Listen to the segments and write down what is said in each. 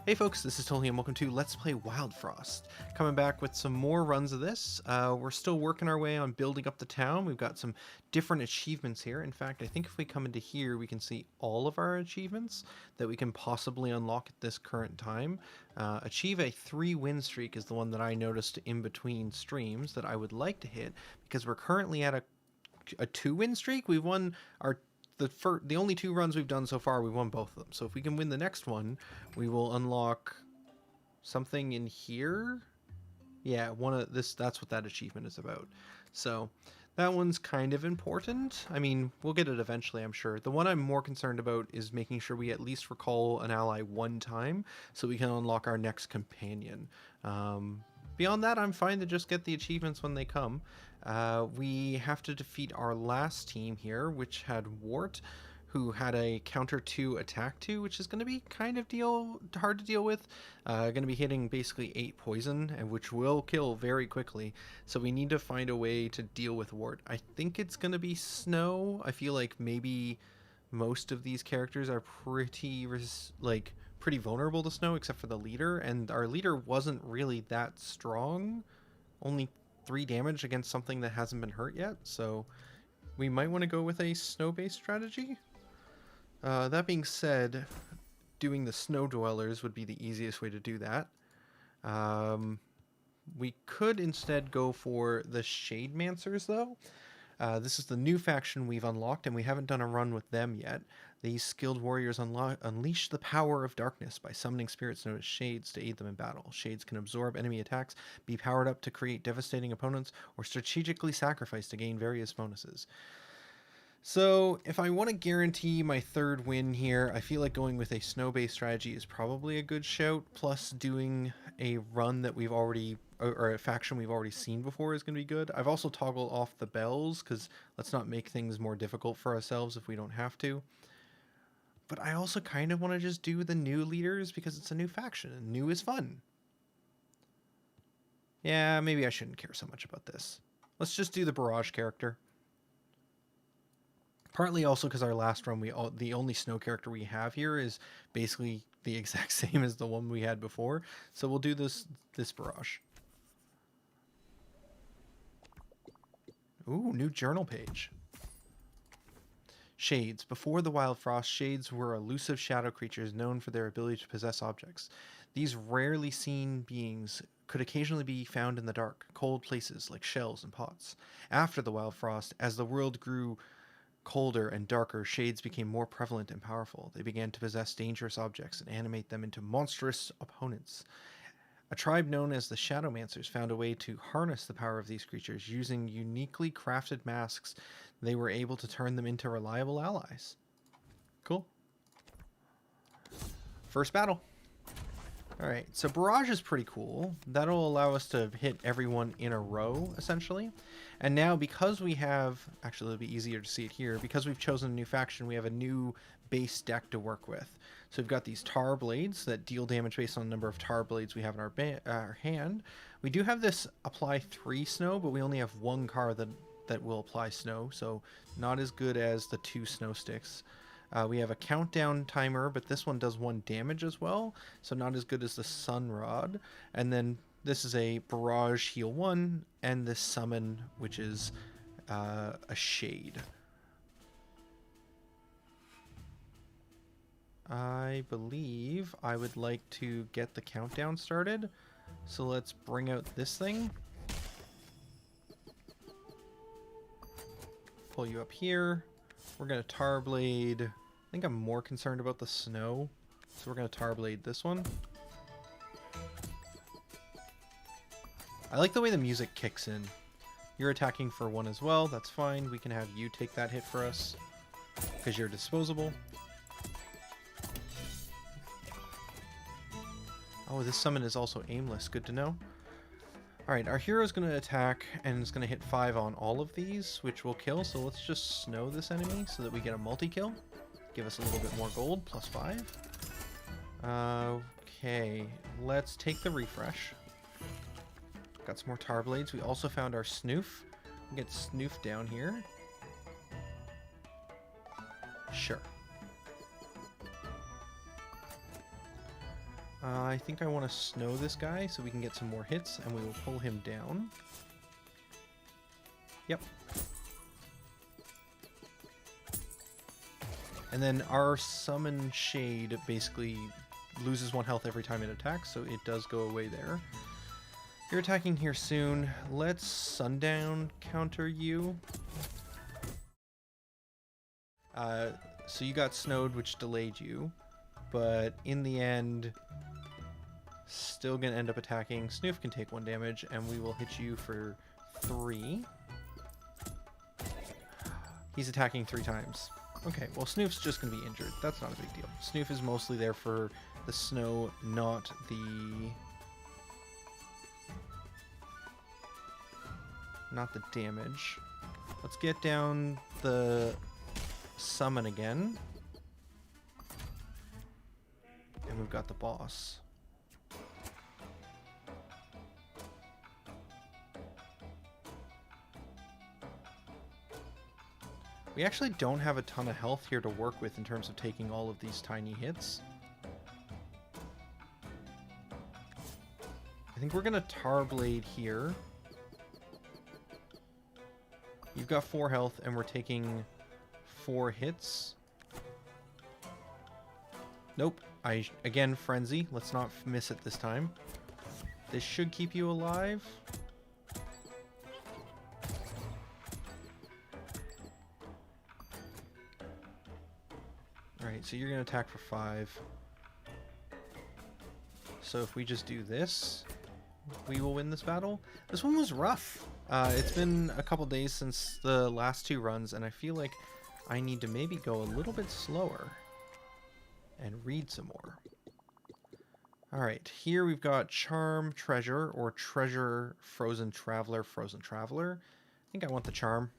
Hey folks, this is Totally and welcome to Let's Play WildFrost. Coming back with some more runs of this. We're still working our way on building up the town. We've got some different achievements here. In fact, I think if we come into here, we can see all of our achievements that we can possibly unlock at this current time. Achieve a 3-win streak is the one that I noticed in between streams that I would like to hit, because we're currently at a 2-win streak. We've won our the only 2 runs we've done so far, we've won both of them. So if we can win the next one, we will unlock something in here. Yeah, that's what that achievement is about. So that one's kind of important. I mean, we'll get it eventually, I'm sure. The one I'm more concerned about is making sure we at least recall an ally 1 time so we can unlock our next companion. Beyond that, I'm fine to just get the achievements when they come. We have to defeat our last team here, which had Wart, who had a counter 2 attack 2, which is going to be kind of hard to deal with. Going to be hitting basically 8 poison, and which will kill very quickly. So we need to find a way to deal with Wart. I think it's going to be Snow. I feel like maybe most of these characters are pretty vulnerable to Snow, except for the leader, and our leader wasn't really that strong. Only 3 damage against something that hasn't been hurt yet, so we might want to go with a snow-based strategy. That being said, doing the snow dwellers would be the easiest way to do that. We could instead go for the Shade Mancers, though. This is the new faction we've unlocked, and we haven't done a run with them yet. These skilled warriors unleash the power of darkness by summoning spirits known as Shades to aid them in battle. Shades can absorb enemy attacks, be powered up to create devastating opponents, or strategically sacrificed to gain various bonuses. So if I want to guarantee my 3rd win here, I feel like going with a snow-based strategy is probably a good shout, plus doing a run that we've already, or a faction we've already seen before is going to be good. I've also toggled off the bells, because let's not make things more difficult for ourselves if we don't have to. But I also kind of want to just do the new leaders, because it's a new faction, and new is fun. Yeah, maybe I shouldn't care so much about this. Let's just do the Barrage character. Partly also because our last run, the only snow character we have here is basically the exact same as the one we had before. So we'll do this Barrage. Ooh, new journal page. Shades. Before the WildFrost, Shades were elusive shadow creatures known for their ability to possess objects. These rarely seen beings could occasionally be found in the dark, cold places like shells and pots. After the WildFrost, as the world grew colder and darker, Shades became more prevalent and powerful. They began to possess dangerous objects and animate them into monstrous opponents. A tribe known as the Shadowmancers found a way to harness the power of these creatures. Using uniquely crafted masks, they were able to turn them into reliable allies. Cool. First battle. Alright, so Barrage is pretty cool. That'll allow us to hit everyone in a row, essentially. And now, because we have... Actually, it'll be easier to see it here. Because we've chosen a new faction, we have a new base deck to work with. So we've got these Tar Blades that deal damage based on the number of Tar Blades we have in our hand. We do have this apply 3 snow, but we only have 1 card that will apply snow. So not as good as the 2 snow sticks. We have a countdown timer, but this one does 1 damage as well, so not as good as the Sun Rod. And then this is a Barrage heal 1, and this summon, which is a Shade. I believe I would like to get the countdown started, so let's bring out this thing. Pull you up here. We're going to Tar Blade. I think I'm more concerned about the snow, so we're going to Tar Blade this one. I like the way the music kicks in. You're attacking for 1 as well, that's fine. We can have you take that hit for us, because you're disposable. Oh, this summon is also aimless, good to know. Alright, our hero's going to attack, and it's going to hit 5 on all of these, which will kill, so let's just snow this enemy so that we get a multi-kill. Give us a little bit more gold, plus 5. Okay, let's take the refresh. Got some more Tar Blades. We also found our Snoof. We'll get Snoof down here. Sure. I think I want to snow this guy so we can get some more hits, and we will pull him down. Yep. And then our Summon Shade basically loses 1 health every time it attacks, so it does go away there. You're attacking here soon. Let's Sundown counter you. So you got snowed, which delayed you. But in the end, still gonna end up attacking. Snoof can take 1 damage, and we will hit you for 3. He's attacking 3 times. Okay, well, Snoof's just gonna be injured. That's not a big deal. Snoof is mostly there for the snow, not the damage. Let's get down the summon again. And we've got the boss. We actually don't have a ton of health here to work with in terms of taking all of these tiny hits. I think we're going to Tar Blade here. You've got 4 health, and we're taking 4 hits. Nope. Again, Frenzy. Let's not miss it this time. This should keep you alive. Alright, so you're going to attack for 5. So if we just do this, we will win this battle. This one was rough. It's been a couple days since the last 2 runs, and I feel like I need to maybe go a little bit slower and read some more. Alright, here we've got Charm Treasure, or Treasure Frozen Traveler, Frozen Traveler. I think I want the Charm.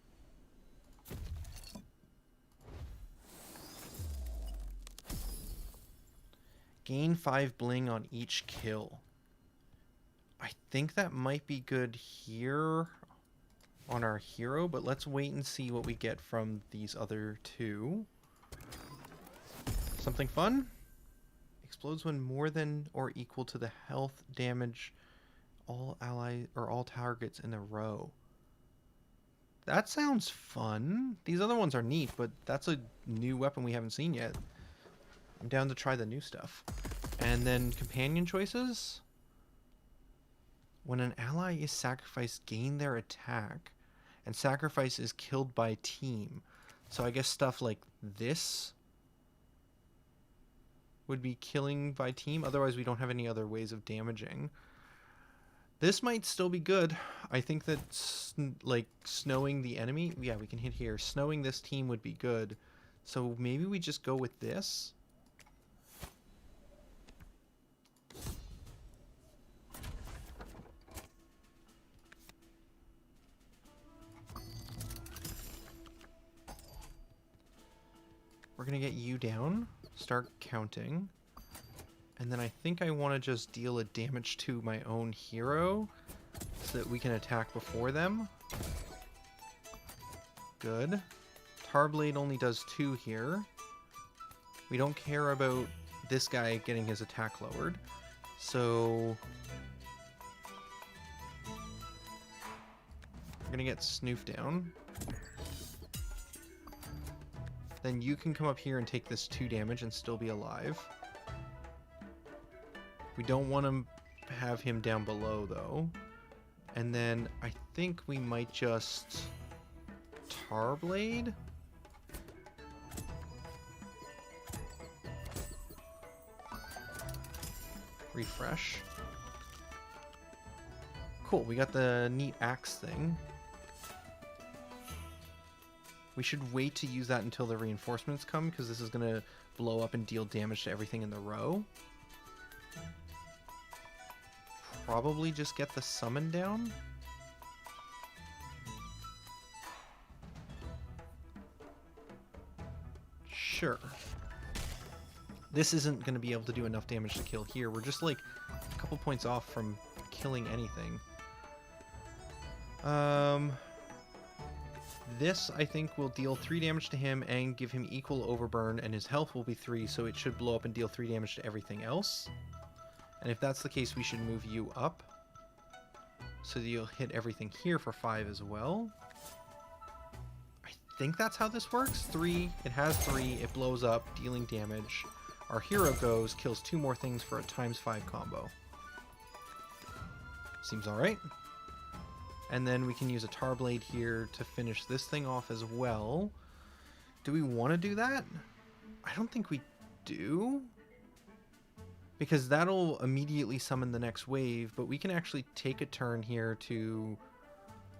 Gain 5 bling on each kill. I think that might be good here on our hero, but let's wait and see what we get from these other 2. Something fun? Explodes when more than or equal to the health damage all allies or all targets in a row. That sounds fun. These other ones are neat, but that's a new weapon we haven't seen yet. I'm down to try the new stuff. And then companion choices. When an ally is sacrificed, gain their attack. And sacrifice is killed by team. So I guess stuff like this would be killing by team. Otherwise, we don't have any other ways of damaging. This might still be good. I think that, like, snowing the enemy... Yeah, we can hit here. Snowing this team would be good. So maybe we just go with this. We're going to get you down, start counting, and then I think I want to just deal a damage to my own hero so that we can attack before them. Good. Tarblade only does 2 here. We don't care about this guy getting his attack lowered, so we're going to get Snoof down. Then you can come up here and take this 2 damage and still be alive. We don't want to have him down below, though. And then I think we might just Tarblade. Refresh. Cool, we got the neat axe thing. We should wait to use that until the reinforcements come, because this is going to blow up and deal damage to everything in the row. Probably just get the summon down. Sure. This isn't going to be able to do enough damage to kill here. We're just like a couple points off from killing anything. This, I think, will deal 3 damage to him and give him equal overburn, and his health will be 3, so it should blow up and deal 3 damage to everything else. And if that's the case, we should move you up. So that you'll hit everything here for 5 as well. I think that's how this works. 3, it has 3, it blows up, dealing damage. Our hero goes, kills 2 more things for a ×5 combo. Seems alright. And then we can use a Tar Blade here to finish this thing off as well. Do we want to do that? I don't think we do. Because that'll immediately summon the next wave, but we can actually take a turn here to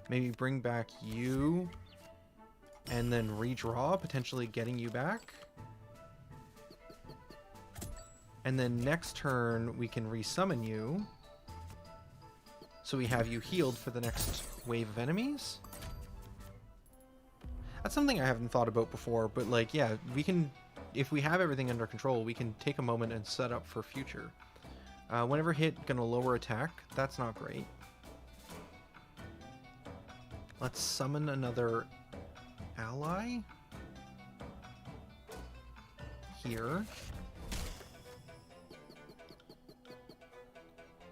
maybe bring back you and then redraw, potentially getting you back. And then next turn we can resummon you. So we have you healed for the next wave of enemies. That's something I haven't thought about before, but like, yeah, we can, if we have everything under control, we can take a moment and set up for future. Whenever hit, gonna lower attack. That's not great. Let's summon another ally. Here.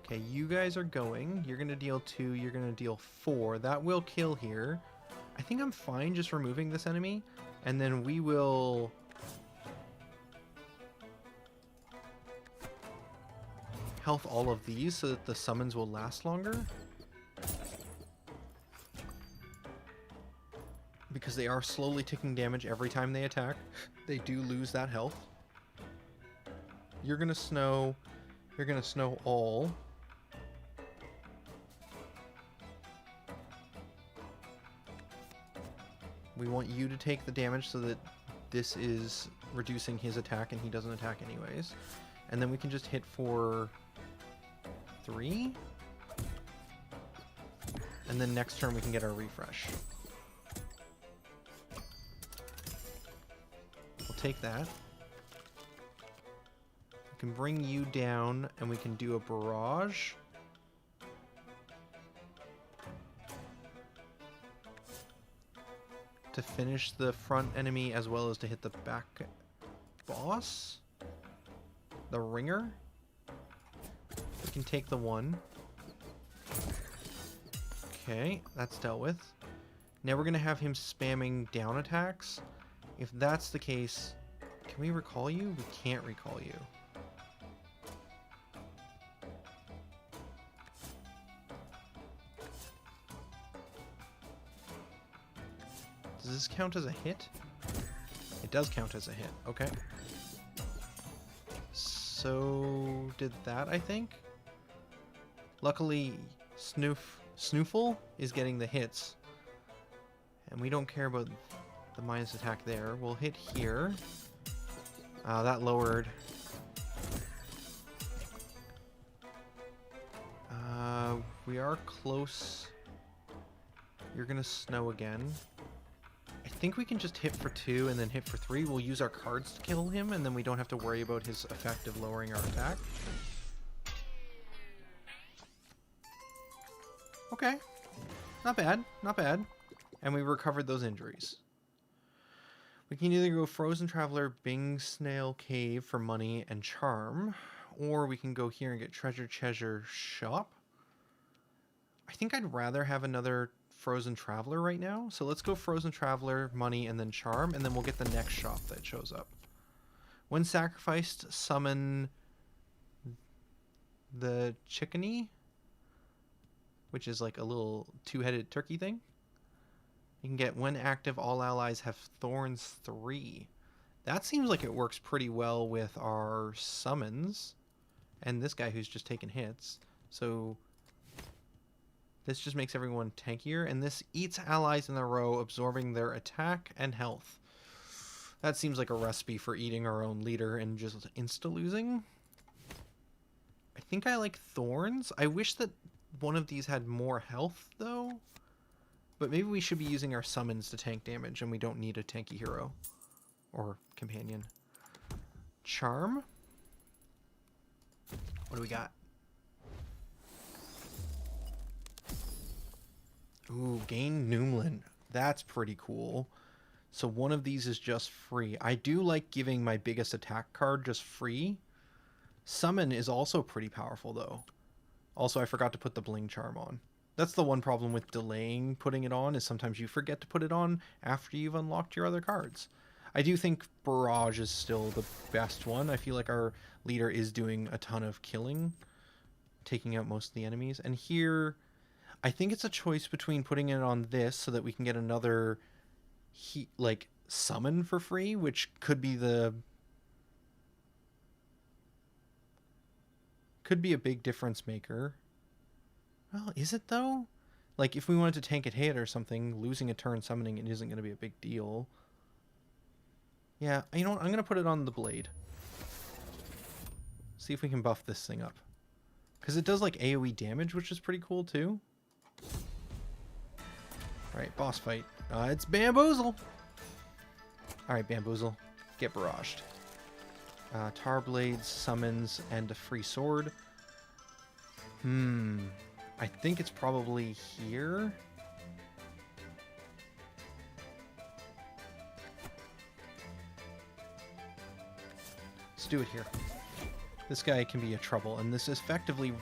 Okay, you guys are going. You're gonna deal 2, you're gonna deal 4. That will kill here. I think I'm fine just removing this enemy, and then we will health all of these so that the summons will last longer. Because they are slowly taking damage every time they attack. They do lose that health. You're gonna snow all. We want you to take the damage so that this is reducing his attack and he doesn't attack anyways. And then we can just hit for 3. And then next turn we can get our refresh. We'll take that. We can bring you down and we can do a barrage. To finish the front enemy as well as to hit the back boss. The ringer. We can take the 1. Okay, that's dealt with. Now we're going to have him spamming down attacks. If that's the case, can we recall you? We can't recall you. Does this count as a hit? It does count as a hit. Okay. So did that, I think. Luckily, Snoofle is getting the hits. And we don't care about the minus attack there. We'll hit here. That lowered. We are close. You're gonna snow again. I think we can just hit for 2 and then hit for 3. We'll use our cards to kill him, and then we don't have to worry about his effect of lowering our attack. Okay. Not bad. Not bad. And we recovered those injuries. We can either go Frozen Traveler, Bing Snail Cave for money and charm, or we can go here and get Treasure Shop. I think I'd rather have another Frozen Traveler right now. So let's go Frozen Traveler, money, and then charm, and then we'll get the next shop that shows up. When sacrificed, summon the chickeny, which is like a little 2-headed turkey thing. You can get when active, all allies have thorns 3. That seems like it works pretty well with our summons and this guy who's just taking hits. So this just makes everyone tankier, and this eats allies in a row, absorbing their attack and health. That seems like a recipe for eating our own leader and just insta-losing. I think I like thorns. I wish that one of these had more health, though. But maybe we should be using our summons to tank damage, and we don't need a tanky hero. Or companion. Charm. What do we got? Ooh, gain Noomlin. That's pretty cool. So one of these is just free. I do like giving my biggest attack card just free. Summon is also pretty powerful, though. Also, I forgot to put the Bling Charm on. That's the one problem with delaying putting it on, is sometimes you forget to put it on after you've unlocked your other cards. I do think Barrage is still the best one. I feel like our leader is doing a ton of killing, taking out most of the enemies. And here, I think it's a choice between putting it on this so that we can get another summon for free, which could be a big difference maker. Well, is it though? Like, if we wanted to tank a hit or something, losing a turn summoning it isn't going to be a big deal. Yeah, you know what? I'm going to put it on the blade. See if we can buff this thing up. Because it does, like, AoE damage, which is pretty cool, too. Alright, boss fight. It's Bamboozle! Alright, Bamboozle. Get barraged. Tar Blades, summons, and a free sword. I think it's probably here. Let's do it here. This guy can be a trouble, and this effectively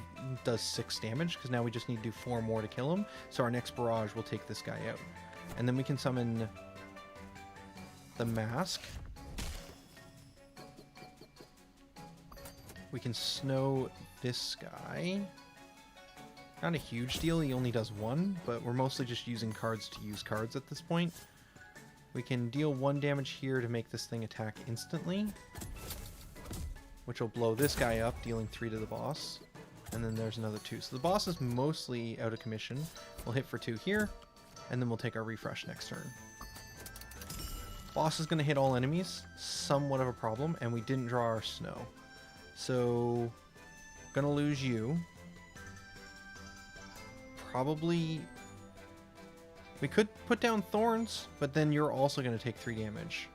does 6 damage, because now we just need to do 4 more to kill him, so our next barrage will take this guy out. And then we can summon the mask. We can snow this guy. Not a huge deal, he only does 1, but we're mostly just using cards to use cards at this point. We can deal 1 damage here to make this thing attack instantly, which will blow this guy up, dealing 3 to the boss. And then there's another 2. So the boss is mostly out of commission. We'll hit for 2 here, and then we'll take our refresh next turn. Boss is going to hit all enemies, somewhat of a problem, and we didn't draw our snow. So, gonna lose you. Probably... We could put down Thorns, but then you're also going to take 3 damage.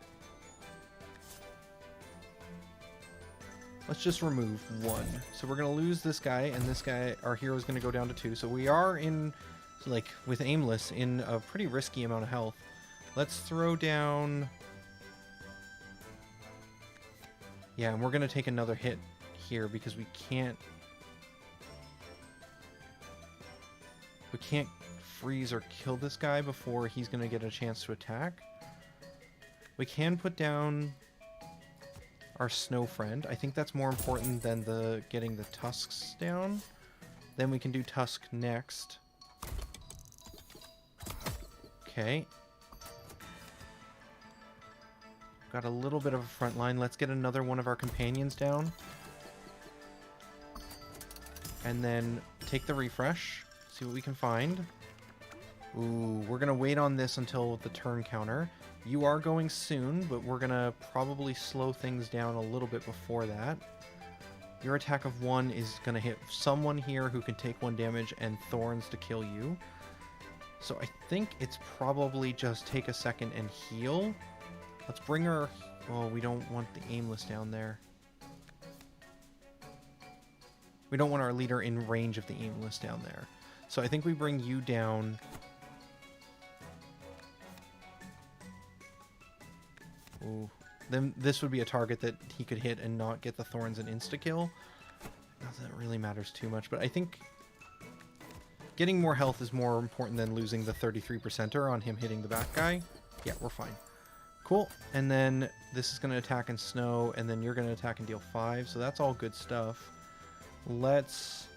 Let's just remove 1. So we're going to lose this guy, and this guy, our hero, is going to go down to 2. So we are in, like, with Aimless, in a pretty risky amount of health. Let's throw down... Yeah, and we're going to take another hit here because we can't freeze or kill this guy before he's going to get a chance to attack. We can put down our snow friend. I think that's more important than getting the tusks down. Then we can do tusk next. Okay. Got a little bit of a front line. Let's get another one of our companions down. And then take the refresh. See what we can find. Ooh, we're going to wait on this until the turn counter. You are going soon, but we're going to probably slow things down a little bit before that. Your attack of 1 is going to hit someone here who can take 1 damage and Thorns to kill you. So I think it's probably just take a second and heal. Let's bring her... Oh, we don't want the Aimless down there. We don't want our leader in range of the Aimless down there. So I think we bring you down. Ooh. Then this would be a target that he could hit and not get the Thorns and insta-kill. Not that it really matters too much, but I think getting more health is more important than losing the 33%er on him hitting the back guy. Yeah, we're fine. Cool. And then this is going to attack and snow, and then you're going to attack and deal 5, so that's all good stuff. Let's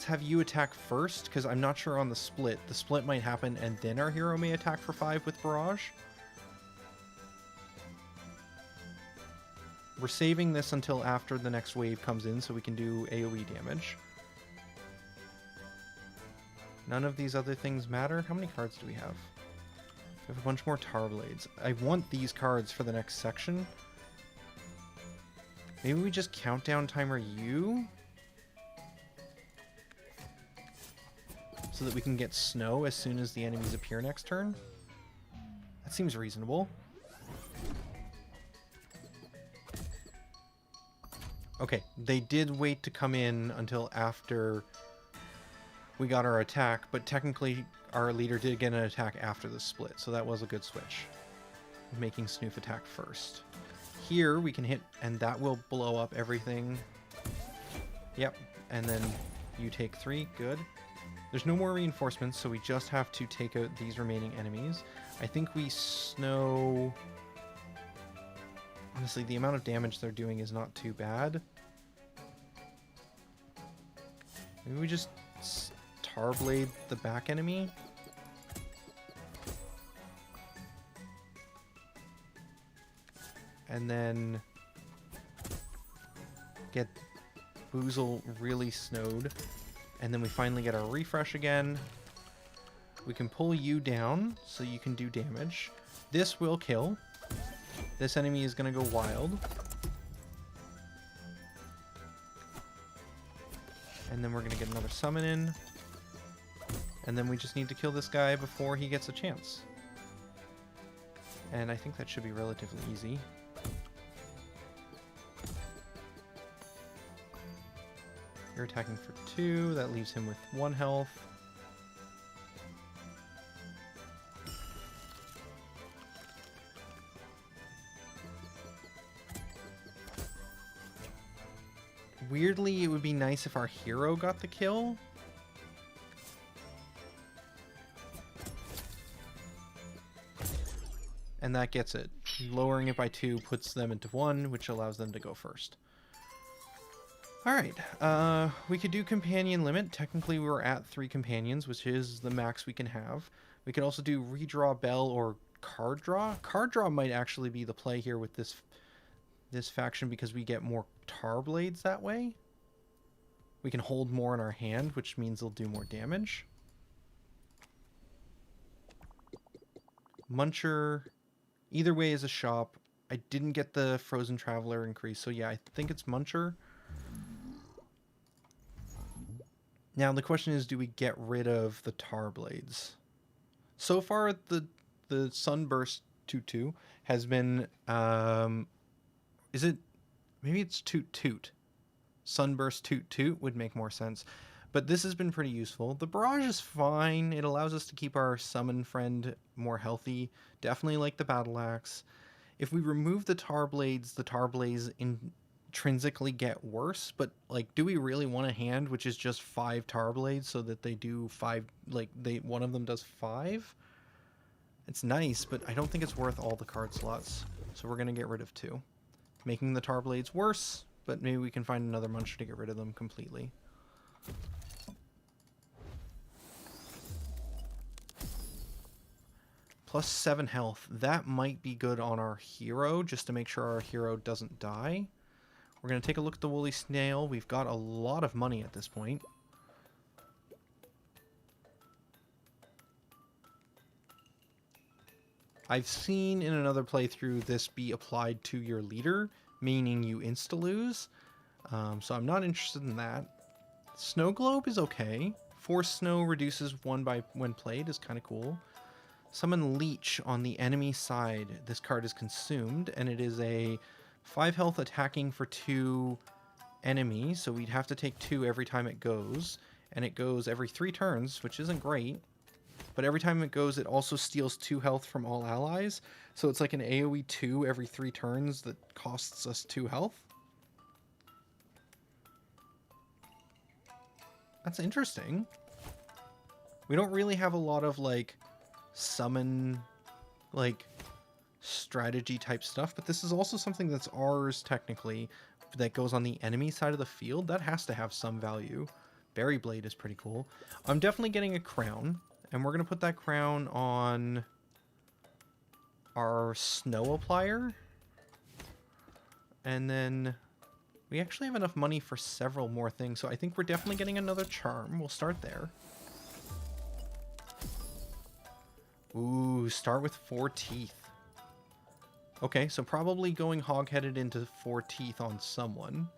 have you attack first, because I'm not sure on the split. The split might happen, and then our hero may attack for 5 with Barrage. We're saving this until after the next wave comes in, so we can do AoE damage. None of these other things matter. How many cards do we have? We have a bunch more Tar Blades. I want these cards for the next section. Maybe we just countdown timer you? So that we can get snow as soon as the enemies appear next turn? That seems reasonable. Okay, they did wait to come in until after we got our attack, but technically our leader did get an attack after the split, so that was a good switch. Making Snoof attack first. Here we can hit, and that will blow up everything. Yep, and then you take 3, good. There's no more reinforcements, so we just have to take out these remaining enemies. I think we snow... Honestly, the amount of damage they're doing is not too bad. Maybe we just Tarblade the back enemy? And then get Boozle really snowed. And then we finally get our refresh again. We can pull you down so you can do damage. This will kill. This enemy is going to go wild. And then we're going to get another summon in. And then we just need to kill this guy before he gets a chance. And I think that should be relatively easy. You're attacking for 2. That leaves him with 1 health. Weirdly, it would be nice if our hero got the kill. And that gets it. Lowering it by 2 puts them into 1, which allows them to go first. Alright, we could do companion limit. Technically we were at 3 companions, which is the max we can have. We could also do redraw bell or card draw. Card draw might actually be the play here with this faction because we get more tar blades that way. We can hold more in our hand, which means they'll do more damage. Muncher, either way is a shop. I didn't get the Frozen Traveler increase, so yeah, I think it's Muncher. Now the question is, do we get rid of the tar blades? So far, the Sunburst 2-2 has been, is it, maybe it's Toot Toot. Sunburst Toot Toot would make more sense. But this has been pretty useful. The Barrage is fine. It allows us to keep our summon friend more healthy. Definitely like the Battle Axe. If we remove the tar blades intrinsically get worse, but like, do we really want a hand which is just 5 tar blades so that they do 5, like one of them does 5? It's nice, but I don't think it's worth all the card slots, so we're gonna get rid of 2, making the tar blades worse, but maybe we can find another muncher to get rid of them completely. Plus 7 health. That might be good on our hero, just to make sure our hero doesn't die. We're going to take a look at the Woolly Snail. We've got a lot of money at this point. I've seen in another playthrough this be applied to your leader, meaning you insta-lose. So I'm not interested in that. Snow Globe is okay. Force Snow reduces 1 by when played is kind of cool. Summon Leech on the enemy side. This card is consumed, and it is a 5 health attacking for 2 enemies, so we'd have to take 2 every time it goes, and it goes every 3 turns, which isn't great, but every time it goes, it also steals 2 health from all allies, so it's like an AoE 2 every 3 turns that costs us 2 health. That's interesting. We don't really have a lot of, like, summon, like, strategy type stuff, but this is also something that's ours technically that goes on the enemy side of the field. That has to have some value. Berry Blade is pretty cool. I'm definitely getting a crown, and we're gonna put that crown on our snow applier, and then we actually have enough money for several more things, so I think we're definitely getting another charm. We'll start there. Ooh, start with 4 teeth. Okay, so probably going hog-headed into 4 teeth on someone.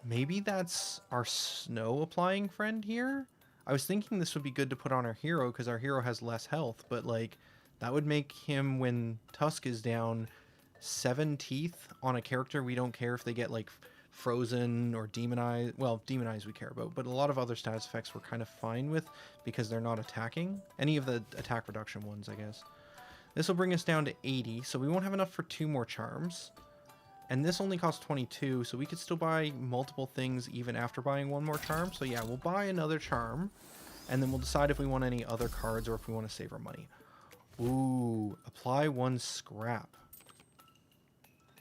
Maybe that's our snow applying friend here? I was thinking this would be good to put on our hero because our hero has less health, but like that would make him, when Tusk is down, 7 teeth on a character we don't care if they get like frozen or demonized. Well, demonized we care about, but a lot of other status effects we're kind of fine with because they're not attacking. Any of the attack reduction ones, I guess. This will bring us down to 80, so we won't have enough for 2 more charms. And this only costs 22, so we could still buy multiple things even after buying 1 more charm. So yeah, we'll buy another charm, and then we'll decide if we want any other cards or if we want to save our money. Ooh, apply 1 scrap.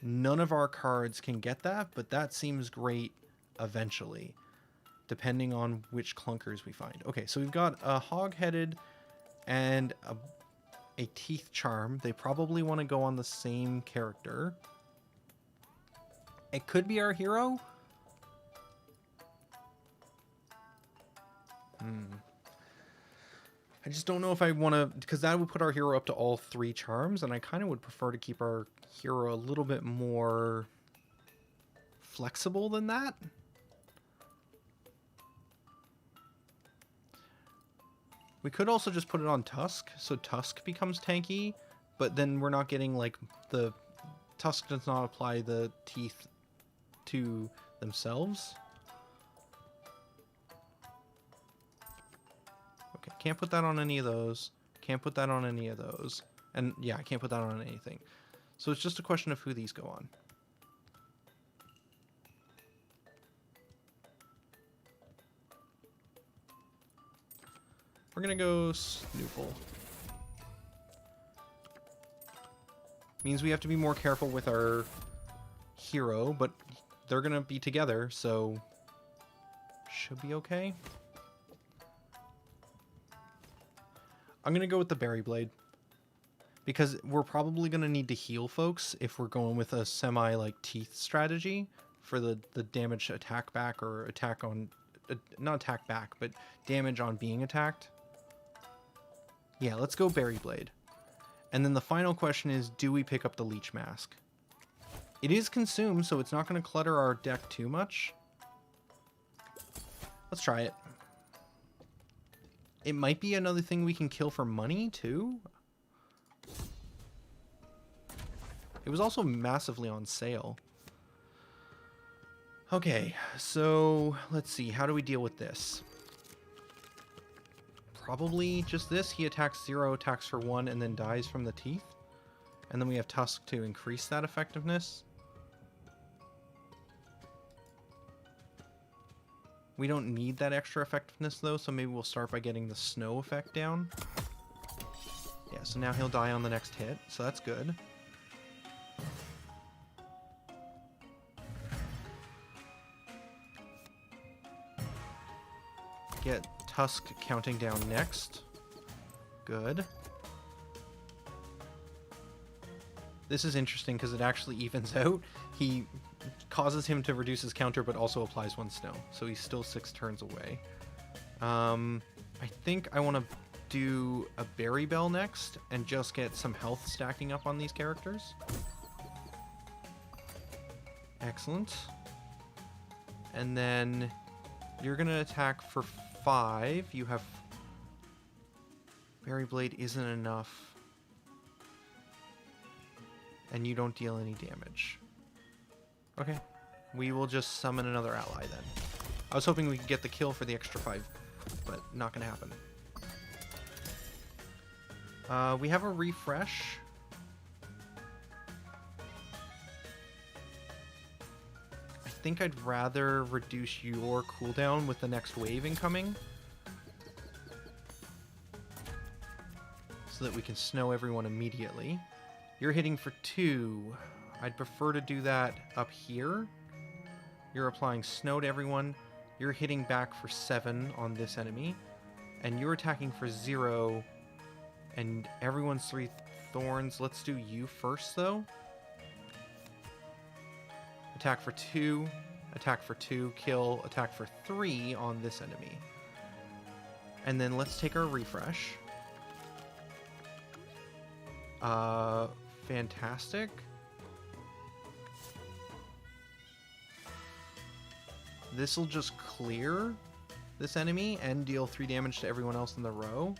None of our cards can get that, but that seems great eventually, depending on which clunkers we find. Okay, so we've got a hog-headed and a teeth charm. They probably want to go on the same character. It could be our hero. I just don't know if I want to, because that would put our hero up to all 3 charms, and I kind of would prefer to keep our hero a little bit more flexible than that. We could also just put it on Tusk, so Tusk becomes tanky, but then we're not getting, like, the... Tusk does not apply the teeth to themselves. Okay, can't put that on any of those. Can't put that on any of those. And yeah, I can't put that on anything. So it's just a question of who these go on. We're gonna go Snoople. Means we have to be more careful with our hero, but they're gonna be together, so should be okay. I'm gonna go with the Berry Blade, because we're probably gonna need to heal folks if we're going with a semi like teeth strategy for the damage attack back or attack on not attack back, but damage on being attacked. Yeah, let's go Berry Blade. And then the final question is, do we pick up the Leech Mask? It is consumed, so it's not going to clutter our deck too much. Let's try it. It might be another thing we can kill for money, too. It was also massively on sale. Okay, so let's see. How do we deal with this? Probably just this. He attacks 0, attacks for 1, and then dies from the teeth. And then we have Tusk to increase that effectiveness. We don't need that extra effectiveness, though, so maybe we'll start by getting the snow effect down. Yeah, so now he'll die on the next hit, so that's good. Get Tusk counting down next. Good. This is interesting because it actually evens out. He causes him to reduce his counter, but also applies 1 snow. So he's still 6 turns away. I think I want to do a Berry Bell next and just get some health stacking up on these characters. Excellent. And then you're going to attack for 5. You have... Berry Blade isn't enough. And you don't deal any damage. Okay. We will just summon another ally then. I was hoping we could get the kill for the extra 5, but not going to happen. We have a refresh. I think I'd rather reduce your cooldown with the next wave incoming, so that we can snow everyone immediately. You're hitting for 2. I'd prefer to do that up here. You're applying snow to everyone. You're hitting back for 7 on this enemy. And you're attacking for 0. And everyone's 3 thorns. Let's do you first, though. Attack for 2. Attack for 2. Kill. Attack for 3 on this enemy. And then let's take our refresh. Fantastic. This will just clear this enemy and deal 3 damage to everyone else in the row.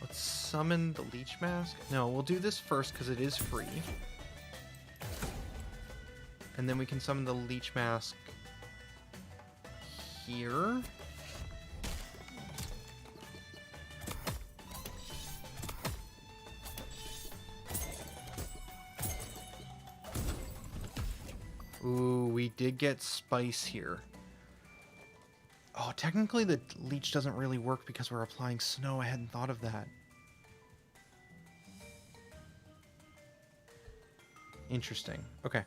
Let's summon the Leech Mask? No, we'll do this first because it is free. And then we can summon the Leech Mask here. Ooh, we did get Spice here. Oh, technically the leech doesn't really work because we're applying snow. I hadn't thought of that. Interesting. Okay.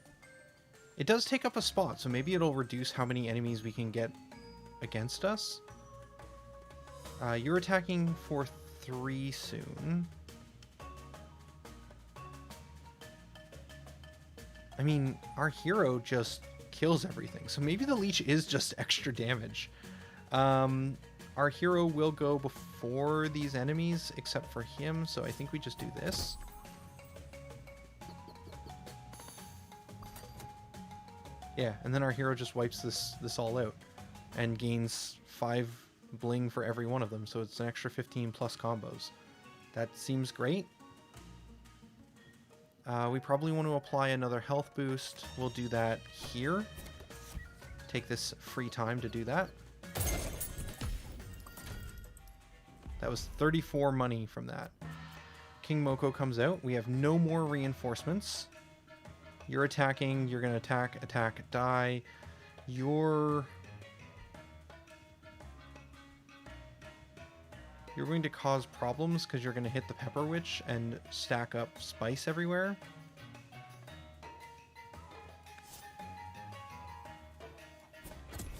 It does take up a spot, so maybe it'll reduce how many enemies we can get against us. You're attacking for 3 soon. I mean, our hero just kills everything, so maybe the leech is just extra damage. Our hero will go before these enemies, except for him, so I think we just do this. Yeah, and then our hero just wipes this all out and gains 5 bling for every one of them, so it's an extra 15 plus combos. That seems great. We probably want to apply another health boost. We'll do that here. Take this free time to do that. That was 34 money from that. King Moko comes out. We have no more reinforcements. You're attacking. You're going to attack, attack, die. You're going to cause problems because you're going to hit the Pepper Witch and stack up spice everywhere.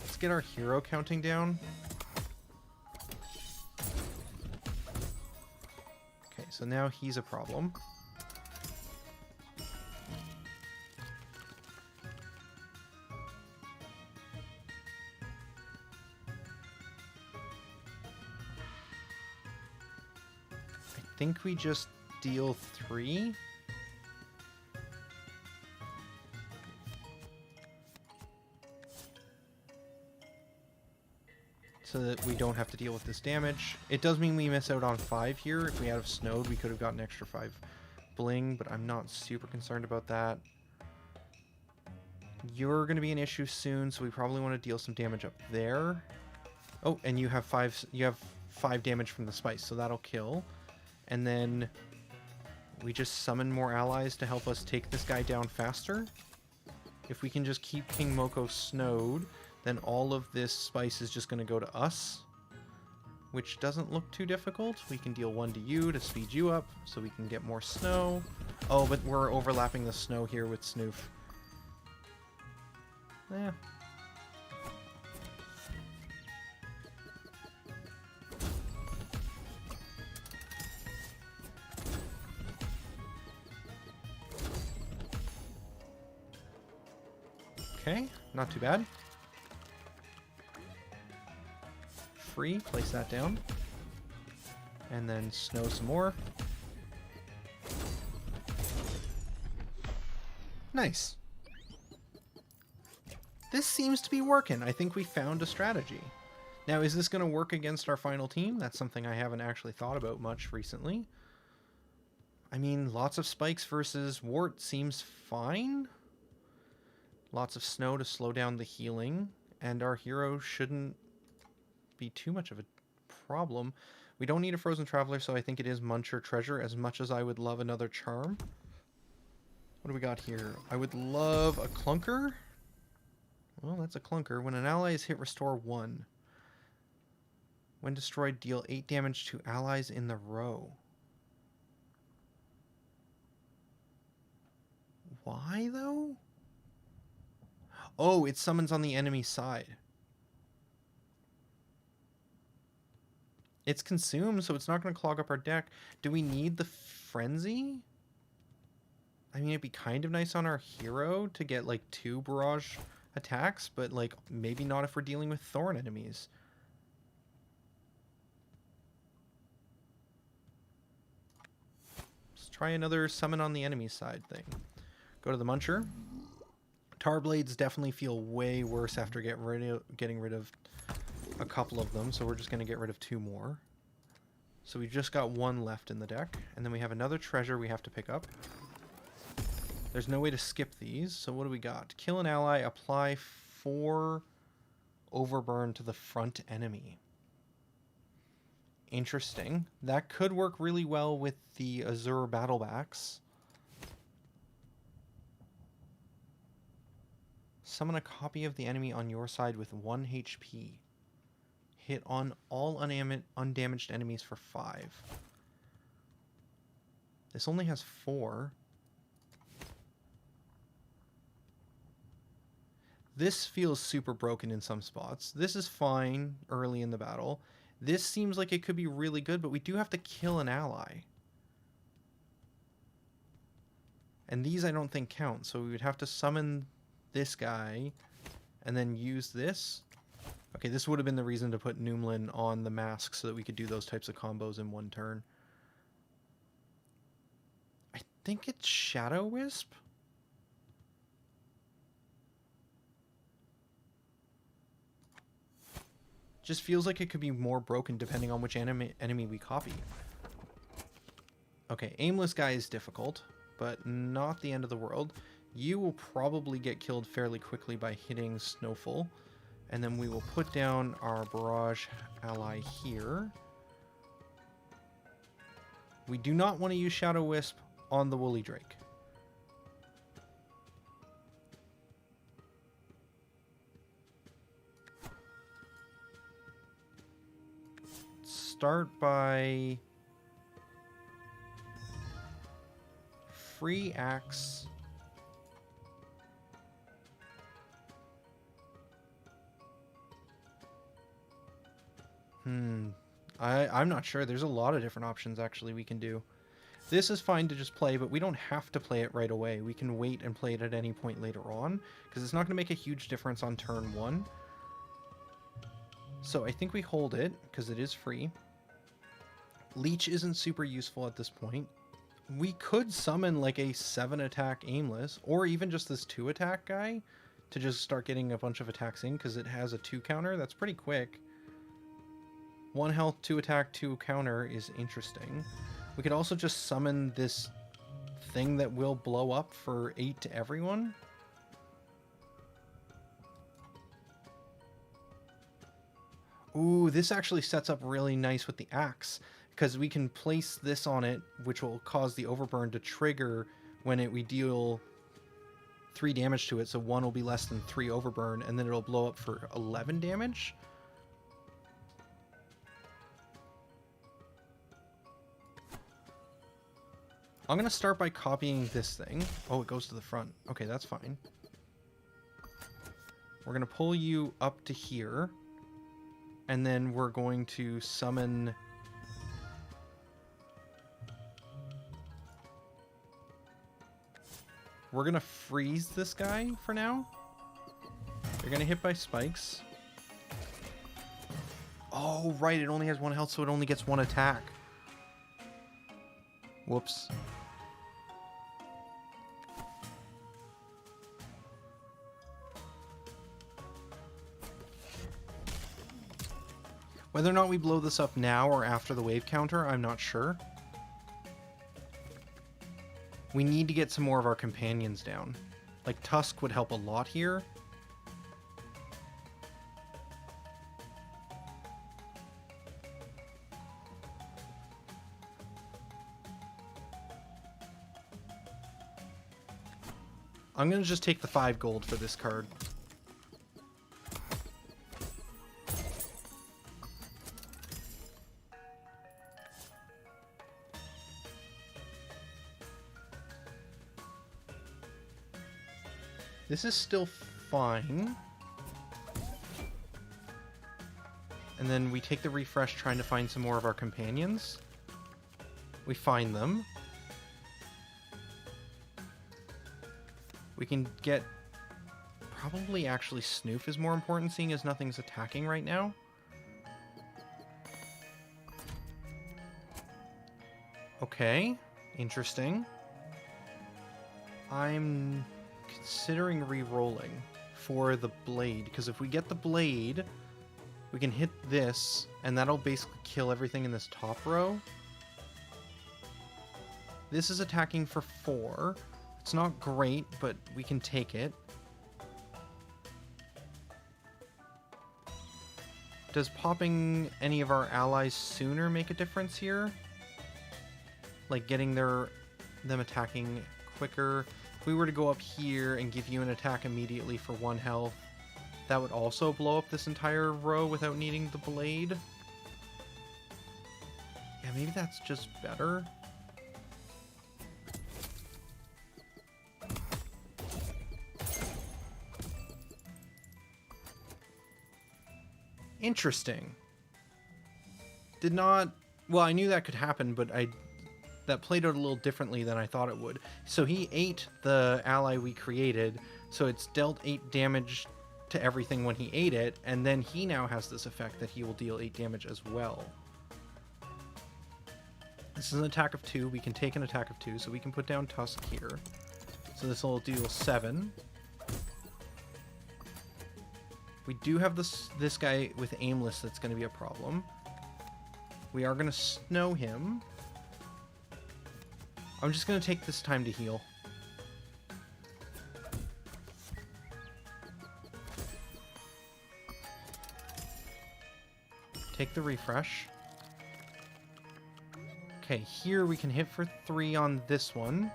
Let's get our hero counting down. Okay, so now he's a problem. I think we just deal 3. So that we don't have to deal with this damage. It does mean we miss out on 5 here. If we had snowed, we could have gotten extra 5 bling, but I'm not super concerned about that. You're going to be an issue soon, so we probably want to deal some damage up there. Oh, and you have 5 damage from the spice, so that'll kill. And then we just summon more allies to help us take this guy down faster. If we can just keep King Moko snowed, then all of this spice is just going to go to us, which doesn't look too difficult. We can deal 1 to you to speed you up so we can get more snow. Oh, but we're overlapping the snow here with Snoof. Eh. Okay, not too bad. Free, place that down. And then snow some more. Nice. This seems to be working. I think we found a strategy. Now, is this going to work against our final team? That's something I haven't actually thought about much recently. I mean, lots of spikes versus wart seems fine. Lots of snow to slow down the healing, and our hero shouldn't be too much of a problem. We don't need a Frozen Traveler, so I think it is Muncher Treasure, as much as I would love another charm. What do we got here? I would love a Clunker. Well, that's a Clunker. When an ally is hit, restore 1. When destroyed, deal 8 damage to allies in the row. Why, though? Oh, it summons on the enemy side. It's consumed, so it's not going to clog up our deck. Do we need the Frenzy? I mean, it'd be kind of nice on our hero to get, like, 2 barrage attacks, but, like, maybe not if we're dealing with Thorn enemies. Let's try another summon on the enemy side thing. Go to the Muncher. Tar Blades definitely feel way worse after getting rid of a couple of them, so we're just going to get rid of 2 more. So we've just got one left in the deck. And then we have another treasure we have to pick up. There's no way to skip these. So what do we got? Kill an ally, apply 4 overburn to the front enemy. Interesting. That could work really well with the Azure Battlebacks. Summon a copy of the enemy on your side with 1 HP. Hit on all undamaged enemies for 5. This only has 4. This feels super broken in some spots. This is fine early in the battle. This seems like it could be really good, but we do have to kill an ally. And these I don't think count, so we would have to summon this guy and then use this. Okay, this would have been the reason to put Noomlin on the mask so that we could do those types of combos in one turn. I think it's Shadow Wisp. Just feels like it could be more broken depending on which enemy we copy. Okay, Aimless guy is difficult, but not the end of the world. You will probably get killed fairly quickly by hitting Snowfall. And then we will put down our Barrage ally here. We do not want to use Shadow Wisp on the Woolly Drake. Start by free axe. I'm not sure. There's a lot of different options actually we can do. This is fine to just play, but we don't have to play it right away. We can wait and play it at any point later on, because it's not going to make a huge difference on turn 1. So I think we hold it, because it is free. Leech isn't super useful at this point. We could summon like a 7-attack Aimless, or even just this 2-attack guy, to just start getting a bunch of attacks in, because it has a 2 counter. That's pretty quick. 1 health, 2 attack, 2 counter is interesting. We could also just summon this thing that will blow up for 8 to everyone. Ooh, this actually sets up really nice with the axe, because we can place this on it, which will cause the overburn to trigger when we deal 3 damage to it, so 1 will be less than 3 overburn, and then it'll blow up for 11 damage. I'm going to start by copying this thing. Oh, it goes to the front. Okay, that's fine. We're going to pull you up to here. And then we're going to summon... We're going to freeze this guy for now. You're going to hit by spikes. Oh, right. It only has 1 health, so it only gets 1 attack. Whoops. Whether or not we blow this up now or after the wave counter, I'm not sure. We need to get some more of our companions down. Like, Tusk would help a lot here. I'm going to just take the 5 gold for this card. This is still fine. And then we take the refresh trying to find some more of our companions. We find them. We can get... Probably actually Snoof is more important, seeing as nothing's attacking right now. Okay, interesting. I'm considering re-rolling for the blade, because if we get the blade, We can hit this, and that'll basically kill everything in this top row. This is attacking for 4. It's not great, but we can take it. Does popping any of our allies sooner make a difference here? Like getting them attacking quicker. If we were to go up here and give you an attack immediately for 1 health, that would also blow up this entire row without needing the blade. Yeah, maybe that's just better. Interesting. Did not... Well, I knew that could happen, but that played out a little differently than I thought it would. So he ate the ally we created, so it's dealt 8 damage to everything when he ate it, and then he now has this effect that he will deal 8 damage as well. This is an attack of 2. We can take an attack of 2, so we can put down Tusk here. So this will deal 7. We do have this guy with Aimless that's going to be a problem. We are going to snow him. I'm just going to take this time to heal. Take the refresh. Okay, here we can hit for 3 on this one.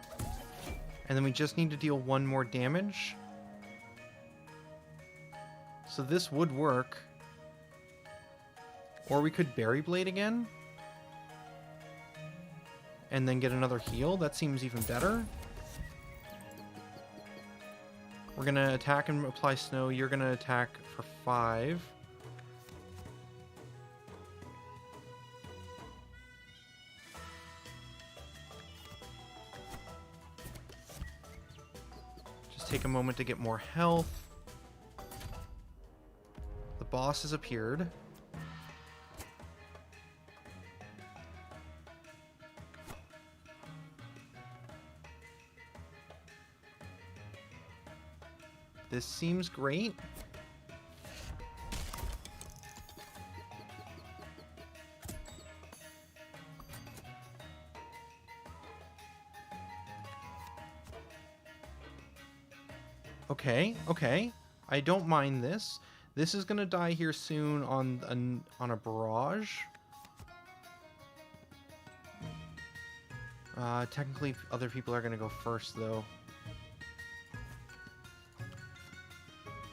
And then we just need to deal 1 more damage. So this would work. Or we could Berry Blade again. And then get another heal. That seems even better. We're going to attack and apply snow. You're going to attack for 5. Just take a moment to get more health. The boss has appeared. This seems great. Okay, okay. I don't mind this. This is gonna die here soon on a barrage. Technically, other people are gonna go first, though.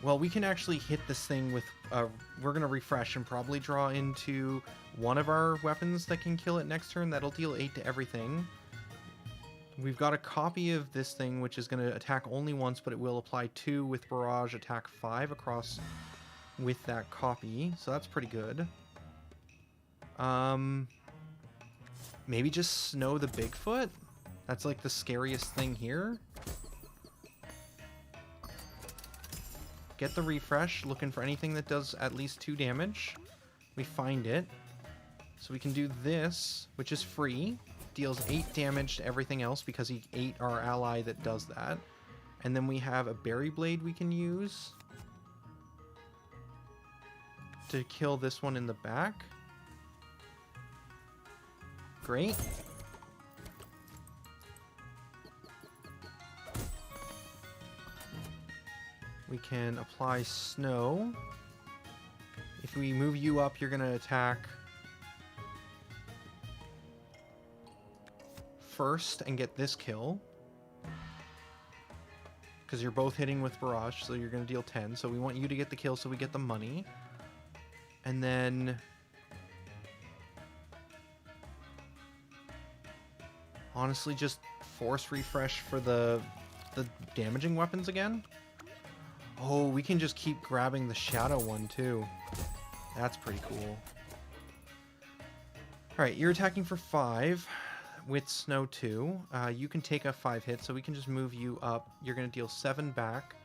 Well, we can actually hit this thing with... we're gonna refresh and probably draw into one of our weapons that can kill it next turn. That'll deal 8 to everything. We've got a copy of this thing, which is gonna attack only once, but it will apply 2 with barrage, attack 5 across... with that copy, so that's pretty good. Maybe just snow the Bigfoot? That's like the scariest thing here. Get the refresh, looking for anything that does at least 2 damage. We find it. So we can do this, which is free. Deals 8 damage to everything else because he ate our ally that does that. And then we have a Berry Blade we can use to kill this one in the back. Great. We can apply snow. If we move you up, you're going to attack first and get this kill. Because you're both hitting with barrage, so you're going to deal 10. So we want you to get the kill so we get the money. And then... honestly, just force refresh for the damaging weapons again. Oh, we can just keep grabbing the shadow one, too. That's pretty cool. Alright, you're attacking for 5 with Snow 2. You can take a 5 hit, so we can just move you up. You're going to deal 7 back.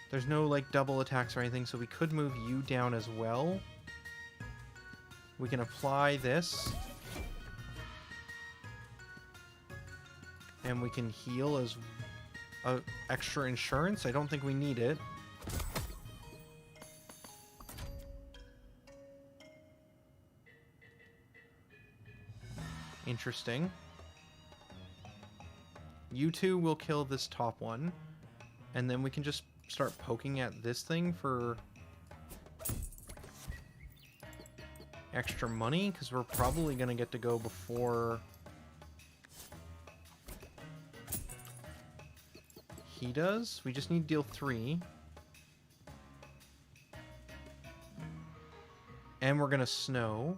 There's no, like, double attacks or anything, so we could move you down as well. We can apply this. And we can heal as extra insurance. I don't think we need it. Interesting. You two will kill this top one, and then we can just start poking at this thing for extra money, because we're probably going to get to go before he does. We just need to deal 3. And we're going to snow.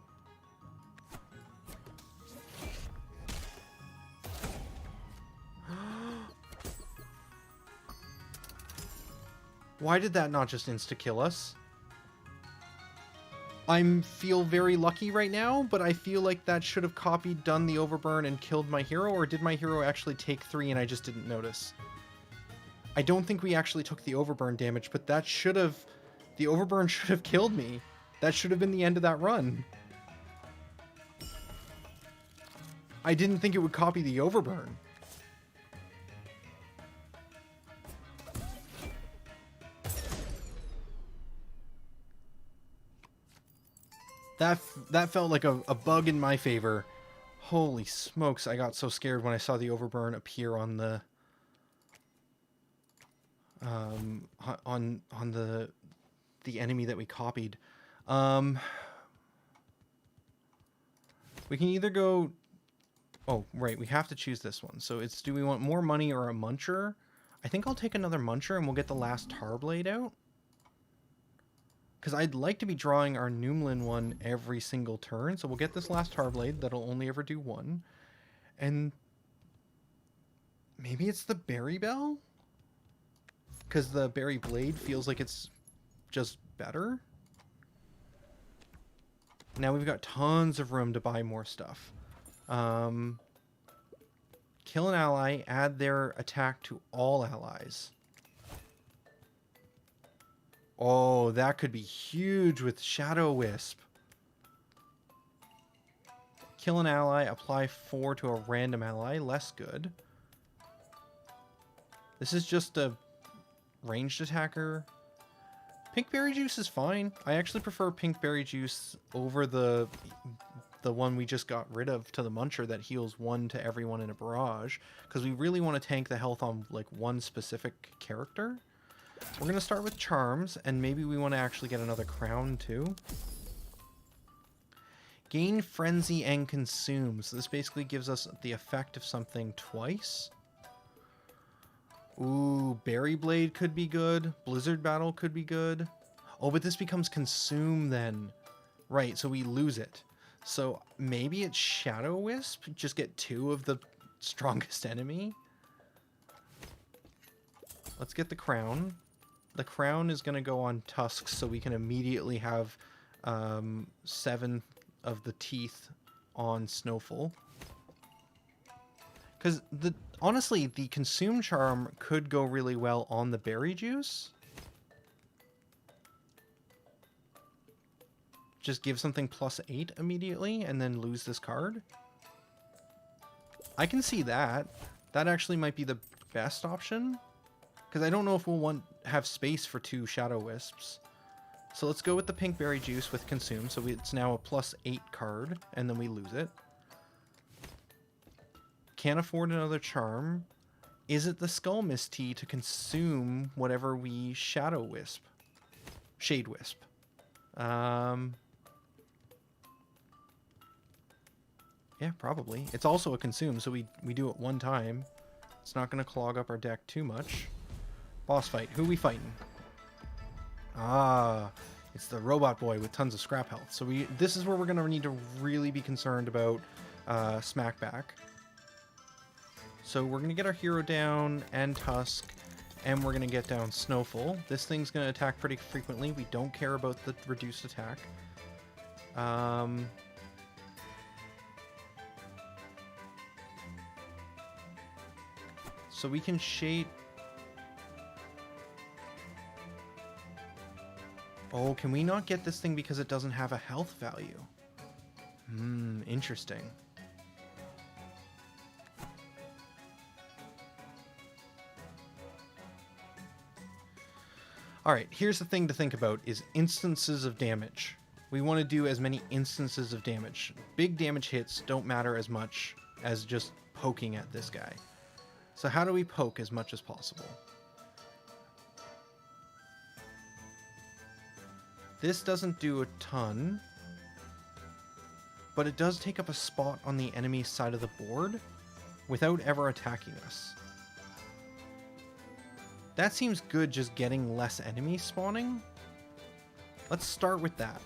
Why did that not just insta-kill us? I feel very lucky right now, but I feel like that should have copied, done the overburn, and killed my hero, or did my hero actually take 3 and I just didn't notice? I don't think we actually took the overburn damage, but that should have... The overburn should have killed me. That should have been the end of that run. I didn't think it would copy the overburn. That felt like a bug in my favor. Holy smokes, I got so scared when I saw the overburn appear on the on the enemy that we copied. We can either go... Oh, right, we have to choose this one. So it's, do we want more money or a muncher? I think I'll take another muncher and we'll get the last tar blade out. Because I'd like to be drawing our Noomlin one every single turn. So we'll get this last tar blade that'll only ever do 1. And maybe it's the berry bell? Because the berry blade feels like it's just better. Now we've got tons of room to buy more stuff. Kill an ally, add their attack to all allies. Oh, that could be huge with Shadow Wisp. Kill an ally, apply 4 to a random ally, less good. This is just a ranged attacker. Pink berry juice is fine. I actually prefer pink berry juice over the one we just got rid of to the muncher that heals 1 to everyone in a barrage, because we really want to tank the health on like one specific character. We're going to start with charms, and maybe we want to actually get another crown too. Gain frenzy and consume. So this basically gives us the effect of something twice. Ooh, berry blade could be good. Blizzard battle could be good. Oh, but this becomes consume then. Right, so we lose it. So maybe it's Shadow Wisp. Just get 2 of the strongest enemy. Let's get the crown. The crown is going to go on tusks, so we can immediately have 7 of the teeth on Snowful. Because honestly, the consume charm could go really well on the berry juice. Just give something +8 immediately and then lose this card. I can see that. That actually might be the best option. Because I don't know if we'll have space for 2 Shadow Wisps. So let's go with the pink berry juice with consume. So it's now a +8 card, and then we lose it. Can't afford another charm. Is it the Skull Mist Tea to consume whatever we Shadow Wisp? Shade Wisp. Yeah, probably. It's also a consume, so we do it 1 time. It's not going to clog up our deck too much. Boss fight. Who we fighting? Ah, it's the robot boy with tons of scrap health. So this is where we're going to need to really be concerned about smackback. So we're going to get our hero down and Tusk, and we're going to get down Snowful. This thing's going to attack pretty frequently. We don't care about the reduced attack. So we can shade... Oh, can we not get this thing because it doesn't have a health value? Interesting. Alright, here's the thing to think about, is instances of damage. We want to do as many instances of damage. Big damage hits don't matter as much as just poking at this guy. So how do we poke as much as possible? This doesn't do a ton, but it does take up a spot on the enemy side of the board without ever attacking us. That seems good, just getting less enemies spawning. Let's start with that.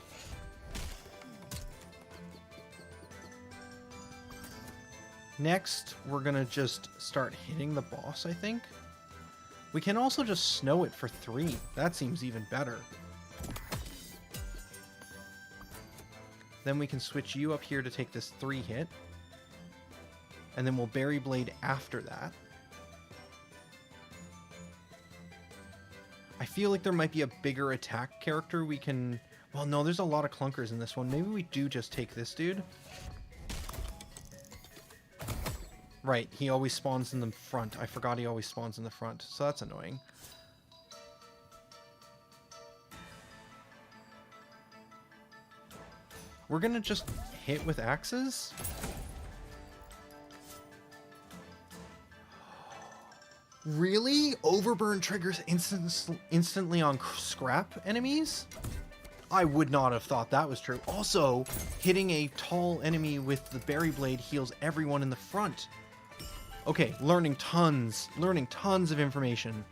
Next, we're gonna just start hitting the boss, I think. We can also just snow it for 3. That seems even better. Then we can switch you up here to take this 3 hit. And then we'll Berry Blade after that. I feel like there might be a bigger attack character we can... Well, no, there's a lot of clunkers in this one. Maybe we do just take this dude. Right, he always spawns in the front. I forgot he always spawns in the front, so that's annoying. We're gonna just hit with axes. Really? Overburn triggers instantly on scrap enemies? I would not have thought that was true. Also, hitting a tall enemy with the Berry Blade heals everyone in the front. Okay, learning tons of information.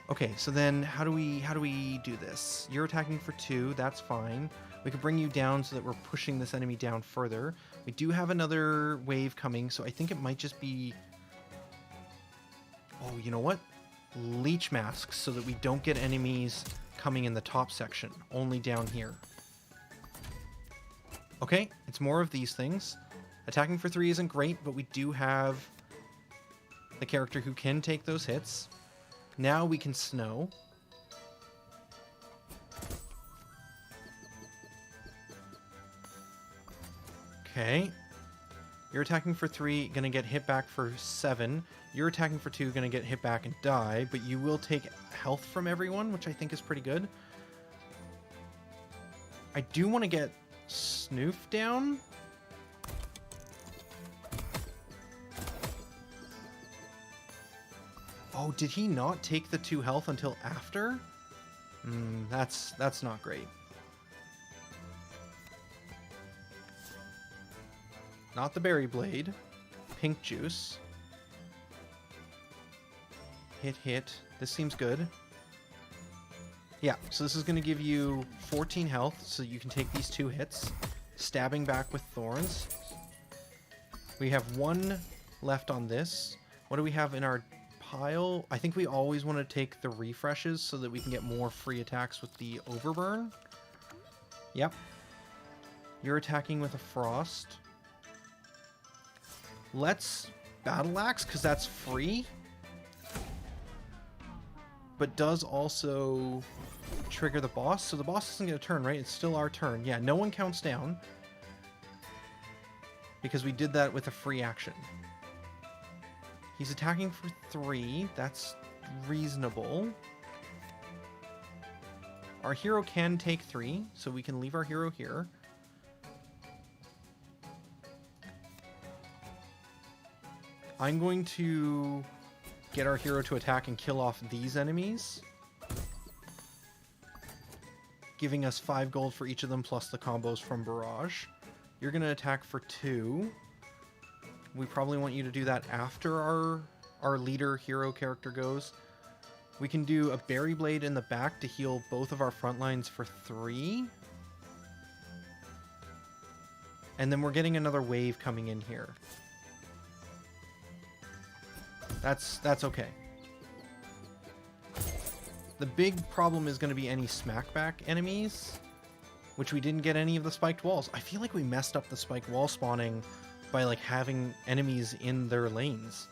Okay, so then how do we do this? You're attacking for 2, that's fine. We can bring you down so that we're pushing this enemy down further. We do have another wave coming, so I think it might just be... Oh, you know what? Leech masks so that we don't get enemies coming in the top section, only down here. Okay, it's more of these things. Attacking for 3 isn't great, but we do have the character who can take those hits. Now we can snow. Okay. You're attacking for 3, gonna get hit back for 7. You're attacking for 2, gonna get hit back and die, but you will take health from everyone, which I think is pretty good. I do want to get Snoof down. Oh, did he not take the 2 health until after? That's not great. Not the Berry Blade. Pink Juice. Hit. This seems good. Yeah, so this is going to give you 14 health, so you can take these 2 hits. Stabbing back with Thorns. We have 1 left on this. What do we have in our pile? I think we always want to take the refreshes so that we can get more free attacks with the Overburn. Yep. You're attacking with a Frost. Let's Battle Axe, because that's free. But does also trigger the boss. So the boss doesn't get a turn, right? It's still our turn. Yeah, no one counts down. Because we did that with a free action. He's attacking for 3. That's reasonable. Our hero can take 3, so we can leave our hero here. I'm going to get our hero to attack and kill off these enemies, giving us 5 gold for each of them plus the combos from Barrage. You're going to attack for 2. We probably want you to do that after our leader hero character goes. We can do a Berry Blade in the back to heal both of our front lines for 3. And then we're getting another wave coming in here. That's okay. The big problem is going to be any smackback enemies, which we didn't get any of the spiked walls. I feel like we messed up the spiked wall spawning by like having enemies in their lanes.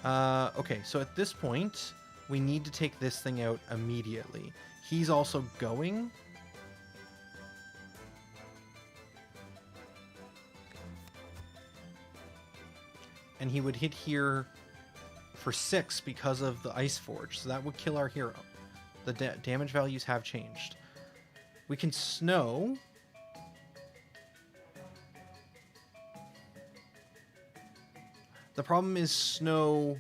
Okay, so at this point, we need to take this thing out immediately. He's also going. And he would hit here for 6 because of the Ice Forge, so that would kill our hero. The damage values have changed. We can snow The problem is snow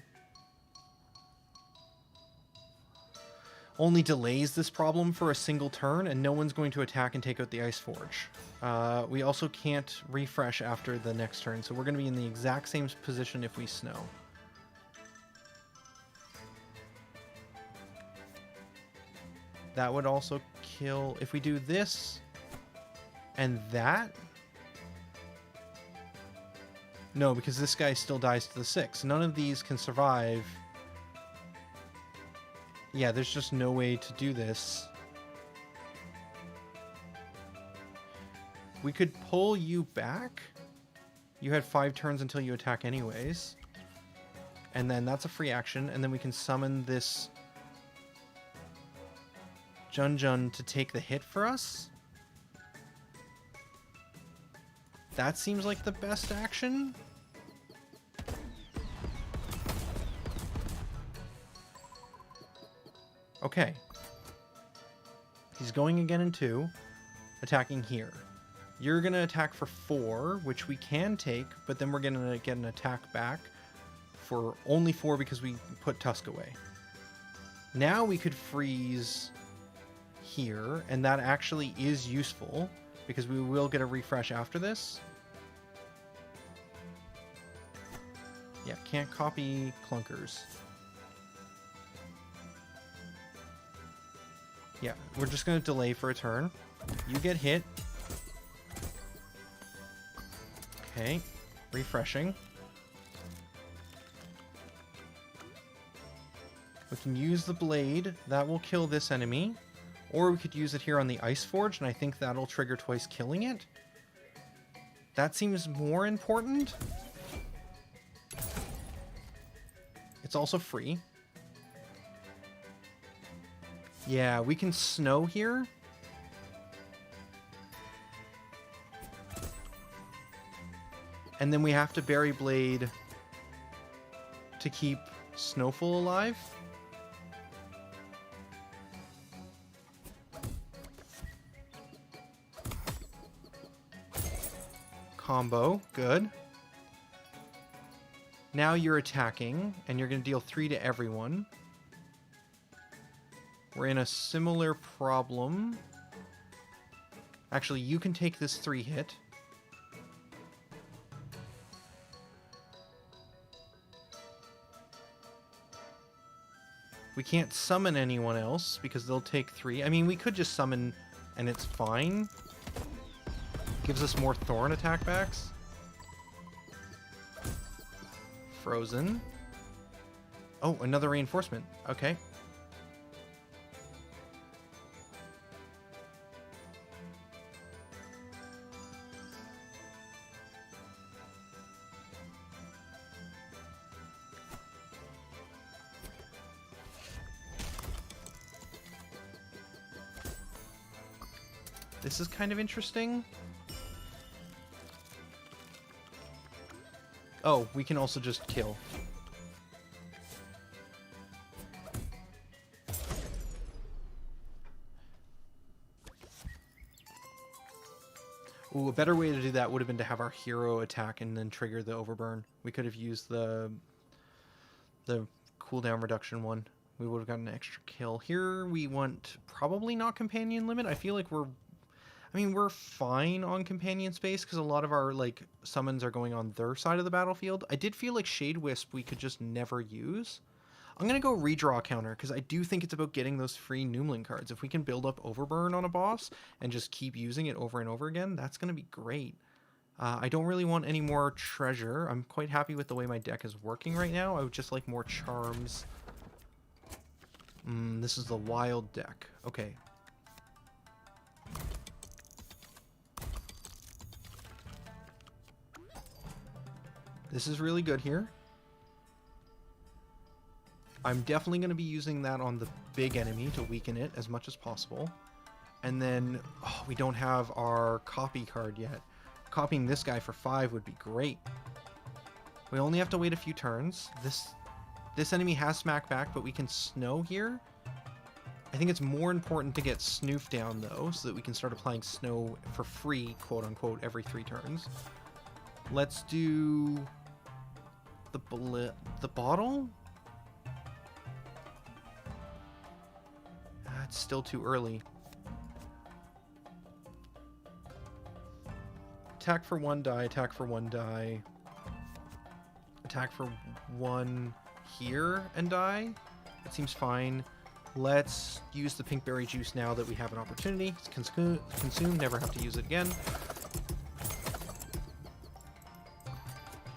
only delays this problem for a single turn, and no one's going to attack and take out the Ice Forge. We also can't refresh after the next turn, so we're going to be in the exact same position if we snow. That would also kill... If we do this and that... No, because this guy still dies to the 6. None of these can survive. Yeah, there's just no way to do this. We could pull you back. You had 5 turns until you attack anyways. And then that's a free action. And then we can summon this Jun to take the hit for us. That seems like the best action. Okay. He's going again in 2, attacking here. You're going to attack for 4, which we can take, but then we're going to get an attack back for only 4 because we put Tusk away. Now we could freeze here, and that actually is useful because we will get a refresh after this. Yeah, can't copy clunkers. Yeah, we're just going to delay for a turn. You get hit. Okay, refreshing. We can use the blade. That will kill this enemy. Or we could use it here on the Ice Forge, and I think that'll trigger twice killing it. That seems more important. It's also free. Yeah, we can snow here. And then we have to Berry Blade to keep Snowful alive. Combo, good. Now you're attacking, and you're going to deal 3 to everyone. We're in a similar problem. Actually, you can take this 3 hit. We can't summon anyone else because they'll take 3. I mean, we could just summon and it's fine. Gives us more Thorn attack backs. Frozen. Oh, another reinforcement. Okay. This is kind of interesting. Oh, we can also just kill. Ooh, a better way to do that would have been to have our hero attack and then trigger the overburn. We could have used the cooldown reduction one. We would have gotten an extra kill. Here we want probably not companion limit. I feel like we're fine on companion space because a lot of our like summons are going on their side of the battlefield. I did feel like Shade Wisp we could just never use. I'm going to go redraw counter because I do think it's about getting those free Noomling cards. If we can build up Overburn on a boss and just keep using it over and over again, that's going to be great. I don't really want any more treasure. I'm quite happy with the way my deck is working right now. I would just like more charms. This is the wild deck. Okay. This is really good here. I'm definitely going to be using that on the big enemy to weaken it as much as possible. And then, oh, we don't have our copy card yet. Copying this guy for 5 would be great. We only have to wait a few turns. This enemy has smack back, but we can snow here. I think it's more important to get Snoof down, though, so that we can start applying snow for free, quote-unquote, every 3 turns. Let's do the bottle? It's still too early. Attack for 1 die, attack for 1 die. Attack for 1 here and die. That seems fine. Let's use the pinkberry juice now that we have an opportunity. It's consume, never have to use it again.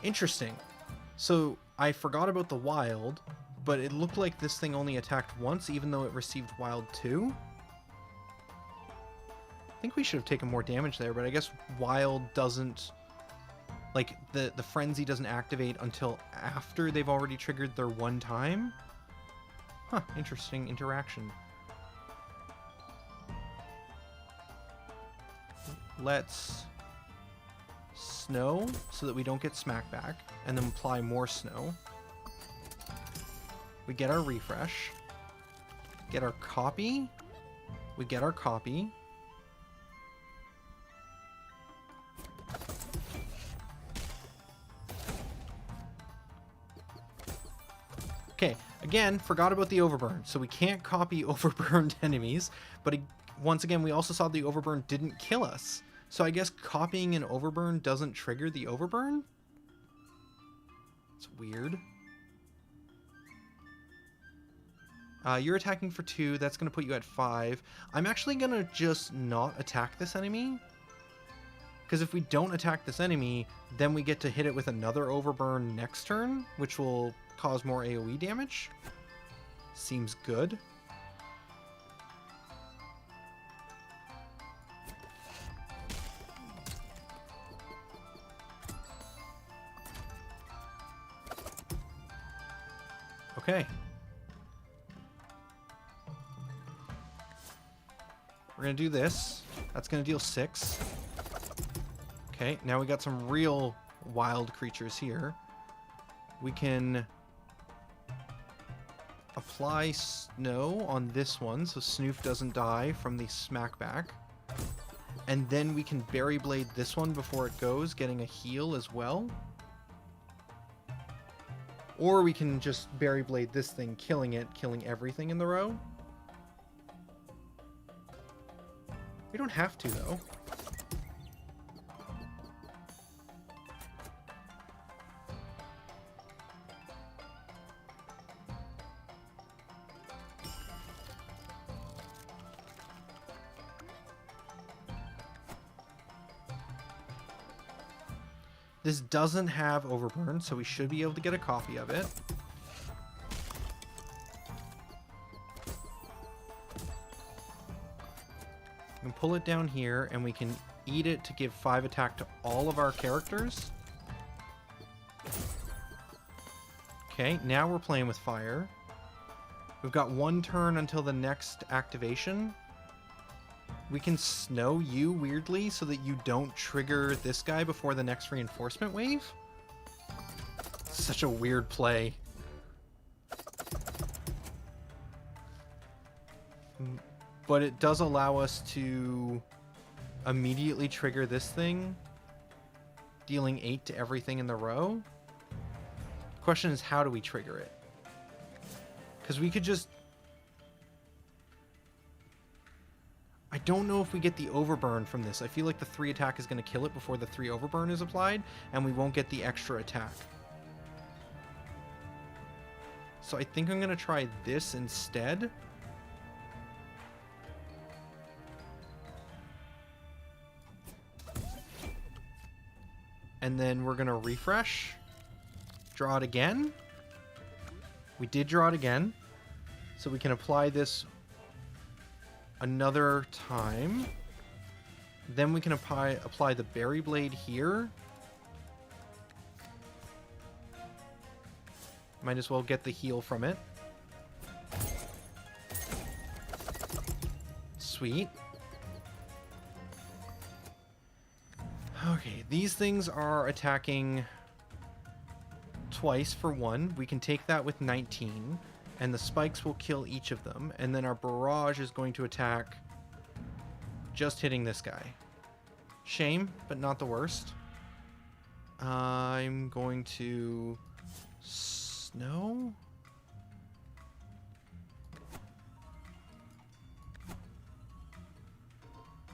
Interesting. So I forgot about the wild, but it looked like this thing only attacked once, even though it received wild 2. I think we should have taken more damage there, but I guess wild doesn't... Like, the frenzy doesn't activate until after they've already triggered their 1 time. Huh, interesting interaction. Let's snow so that we don't get smack back, and then apply more snow. We get our refresh. Get our copy. We get our copy. Okay, again, forgot about the overburn, so we can't copy overburned enemies, but once again, we also saw the overburn didn't kill us. So I guess copying an overburn doesn't trigger the overburn? It's weird. You're attacking for 2, that's going to put you at 5. I'm actually going to just not attack this enemy. Because if we don't attack this enemy, then we get to hit it with another overburn next turn, which will cause more AoE damage. Seems good. Okay. We're going to do this. That's going to deal 6. Okay, now we got some real wild creatures here. We can apply snow on this one so Snoof doesn't die from the smackback. And then we can Berry Blade this one before it goes, getting a heal as well. Or we can just Berry Blade this thing, killing it, killing everything in the row. We don't have to, though. This doesn't have Overburn, so we should be able to get a copy of it. We can pull it down here, and we can eat it to give 5 attack to all of our characters. Okay, now we're playing with fire. We've got 1 turn until the next activation. We can snow you, weirdly, so that you don't trigger this guy before the next reinforcement wave. Such a weird play. But it does allow us to immediately trigger this thing, dealing 8 to everything in the row. The question is, how do we trigger it? Because we could just... I don't know if we get the overburn from this. I feel like the 3 attack is going to kill it before the 3 overburn is applied, and we won't get the extra attack. So I think I'm going to try this instead. And then we're going to refresh. Draw it again. We did draw it again. So we can apply this another time. Then we can apply the Berry Blade here. Might as well get the heal from it. Sweet. Okay, these things are attacking twice for 1. We can take that with 19. And the spikes will kill each of them. And then our barrage is going to attack just hitting this guy. Shame, but not the worst. I'm going to Snow?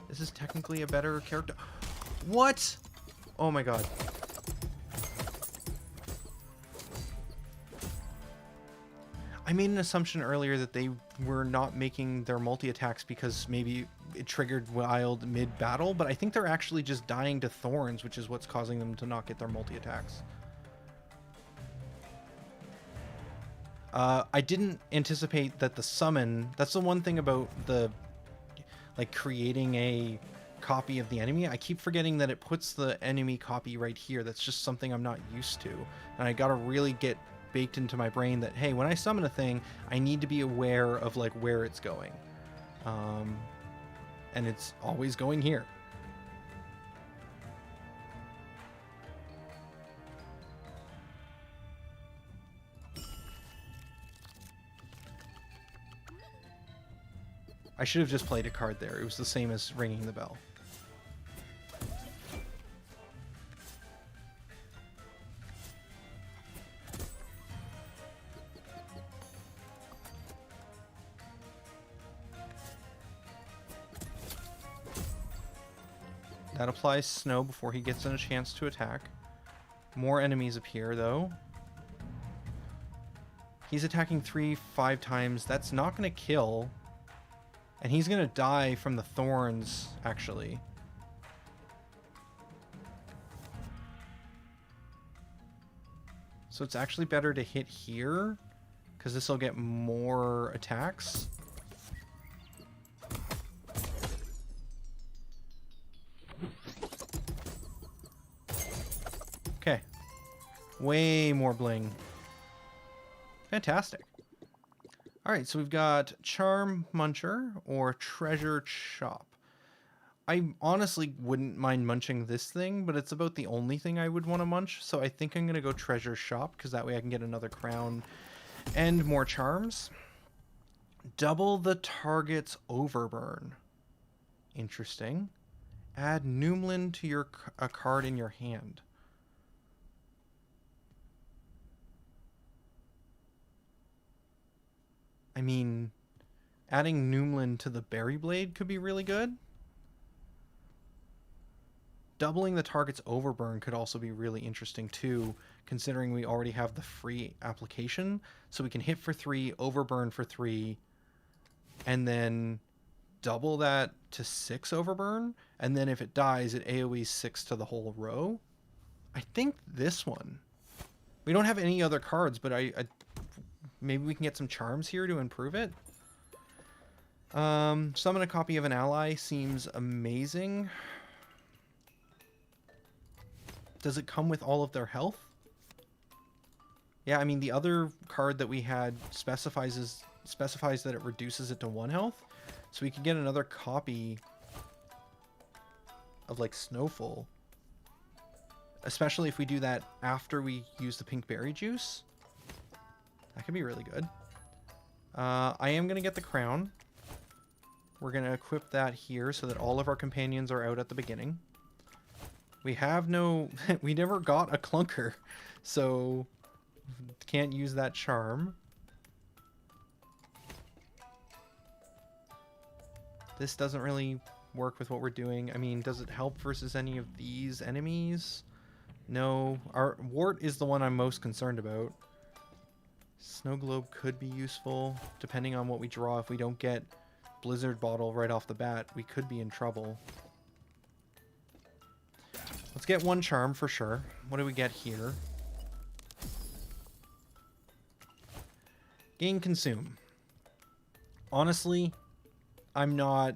This is technically a better character. What? Oh my god. I made an assumption earlier that they were not making their multi-attacks because maybe it triggered wild mid-battle, but I think they're actually just dying to thorns, which is what's causing them to not get their multi-attacks. I didn't anticipate that the summon... That's the one thing about the... like, creating a copy of the enemy. I keep forgetting that it puts the enemy copy right here. That's just something I'm not used to. And I gotta really get baked into my brain that, hey, when I summon a thing, I need to be aware of, like, where it's going. And it's always going here. I should have just played a card there. It was the same as ringing the bell. That applies snow before he gets a chance to attack. More enemies appear, though. He's attacking 3-5 times. That's not going to kill. And he's going to die from the thorns, actually. So it's actually better to hit here, because this will get more attacks. Okay. Way more bling. Fantastic. Alright, so we've got Charm Muncher or Treasure Chop. I honestly wouldn't mind munching this thing, but it's about the only thing I would want to munch, so I think I'm going to go Treasure Shop, because that way I can get another crown and more charms. Double the target's overburn. Interesting. Add Noomlin to a card in your hand. I mean, adding Noomlin to the Berry Blade could be really good. Doubling the target's overburn could also be really interesting too, considering we already have the free application. So we can hit for 3, overburn for 3, and then double that to 6 overburn. And then if it dies, it AoE 6 to the whole row. I think this one. We don't have any other cards, but maybe we can get some charms here to improve it. Summon a copy of an ally seems amazing. Does it come with all of their health? Yeah, I mean, the other card that we had specifies that it reduces it to 1 health. So we could get another copy of, like, Snowfall. Especially if we do that after we use the pink berry juice. That could be really good. I am going to get the crown. We're going to equip that here so that all of our companions are out at the beginning. We have no... we never got a clunker, so can't use that charm. This doesn't really work with what we're doing. I mean, does it help versus any of these enemies? No. Our wart is the one I'm most concerned about. Snow globe could be useful, depending on what we draw. If we don't get blizzard bottle right off the bat, we could be in trouble. Let's get 1 charm for sure. What do we get here? Gain consume. Honestly, I'm gonna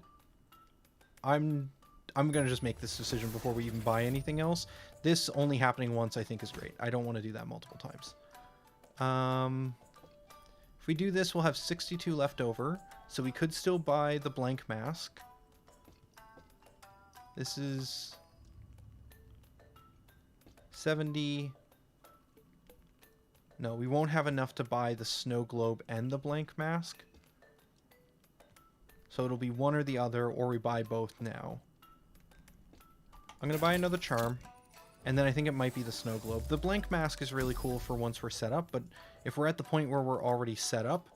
just make this decision before we even buy anything else. This only happening once I think is great. I don't want to do that multiple times. If we do this, we'll have 62 left over, so we could still buy the blank mask. This is 70. No, we won't have enough to buy the snow globe and the blank mask. So it'll be one or the other, or we buy both now. I'm going to buy another charm. And then I think it might be the snow globe. The blank mask is really cool for once we're set up, but if we're at the point where we're already set up,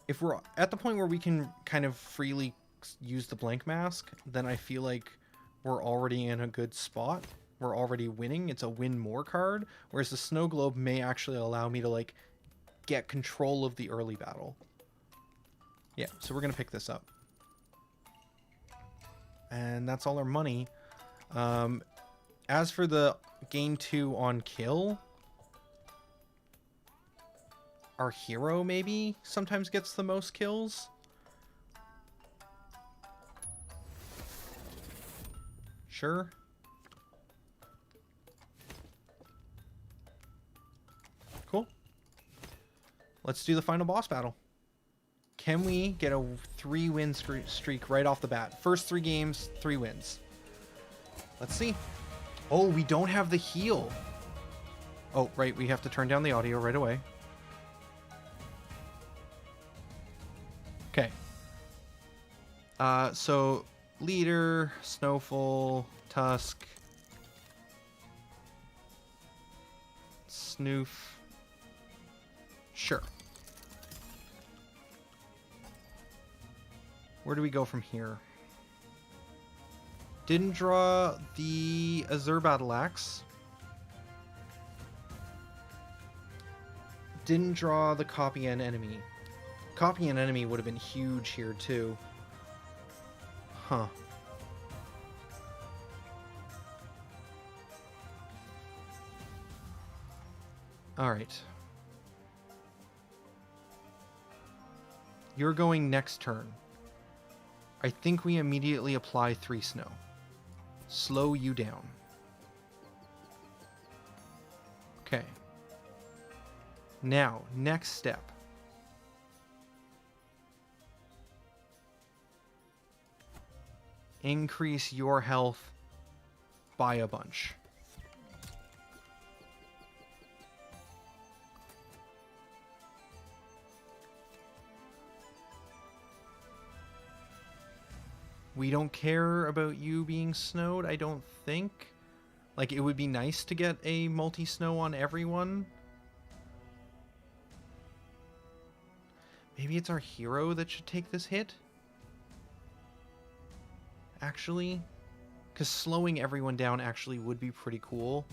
if we're at the point where we can kind of freely use the blank mask, then I feel like we're already in a good spot. We're already winning. It's a win more card, whereas the snow globe may actually allow me to like get control of the early battle. Yeah, so we're gonna pick this up. And that's all our money. As for the gain 2 on kill, our hero maybe sometimes gets the most kills. Sure. Cool. Let's do the final boss battle. Can we get a 3-win streak right off the bat? First 3 games, 3 wins. Let's see. Oh, we don't have the heal. Oh, right. We have to turn down the audio right away. Okay. So, Leader, Snowfall, Tusk, Snoof. Sure. Where do we go from here? Didn't draw the Azure Battle Axe. Didn't draw the Copy and Enemy. Copy and Enemy would have been huge here too. Huh. Alright. You're going next turn. I think we immediately apply 3 snow. Slow you down. Okay. Now, next step. Increase your health by a bunch. We don't care about you being snowed, I don't think. Like, it would be nice to get a multi-snow on everyone. Maybe it's our hero that should take this hit? Actually? Because slowing everyone down actually would be pretty cool.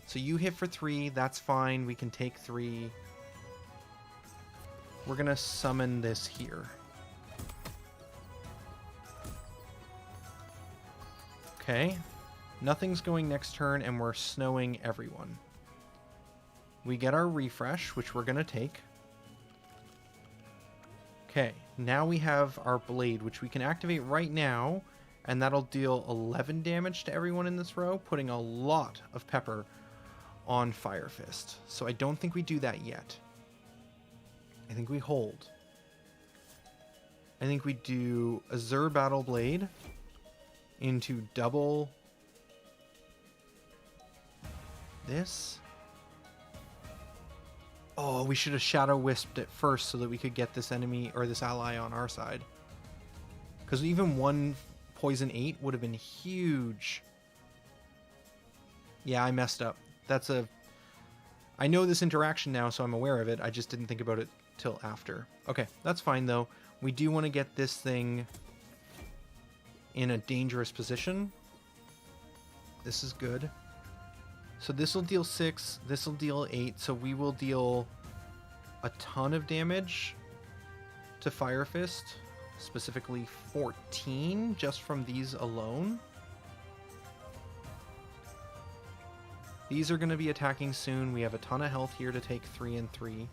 So you hit for 3, that's fine, we can take 3. We're gonna summon this here. Okay, nothing's going next turn and we're snowing everyone. We get our refresh, which we're gonna take. Okay, now we have our blade, which we can activate right now, and that'll deal 11 damage to everyone in this row, putting a lot of pepper on Fire Fist. So I don't think we do that yet. I think we hold. I think we do Azure Battle Blade into double this. Oh, we should have Shadow Wisped it first so that we could get this enemy or this ally on our side. Because even one Poison 8 would have been huge. Yeah, I messed up. That's a... I know this interaction now, so I'm aware of it. I just didn't think about it till after. Okay, that's fine though. We do want to get this thing in a dangerous position. This is good. So this will deal 6, this will deal 8, so we will deal a ton of damage to Fire Fist, specifically 14 just from these alone. These are going to be attacking soon. We have a ton of health here to take 3 and 3.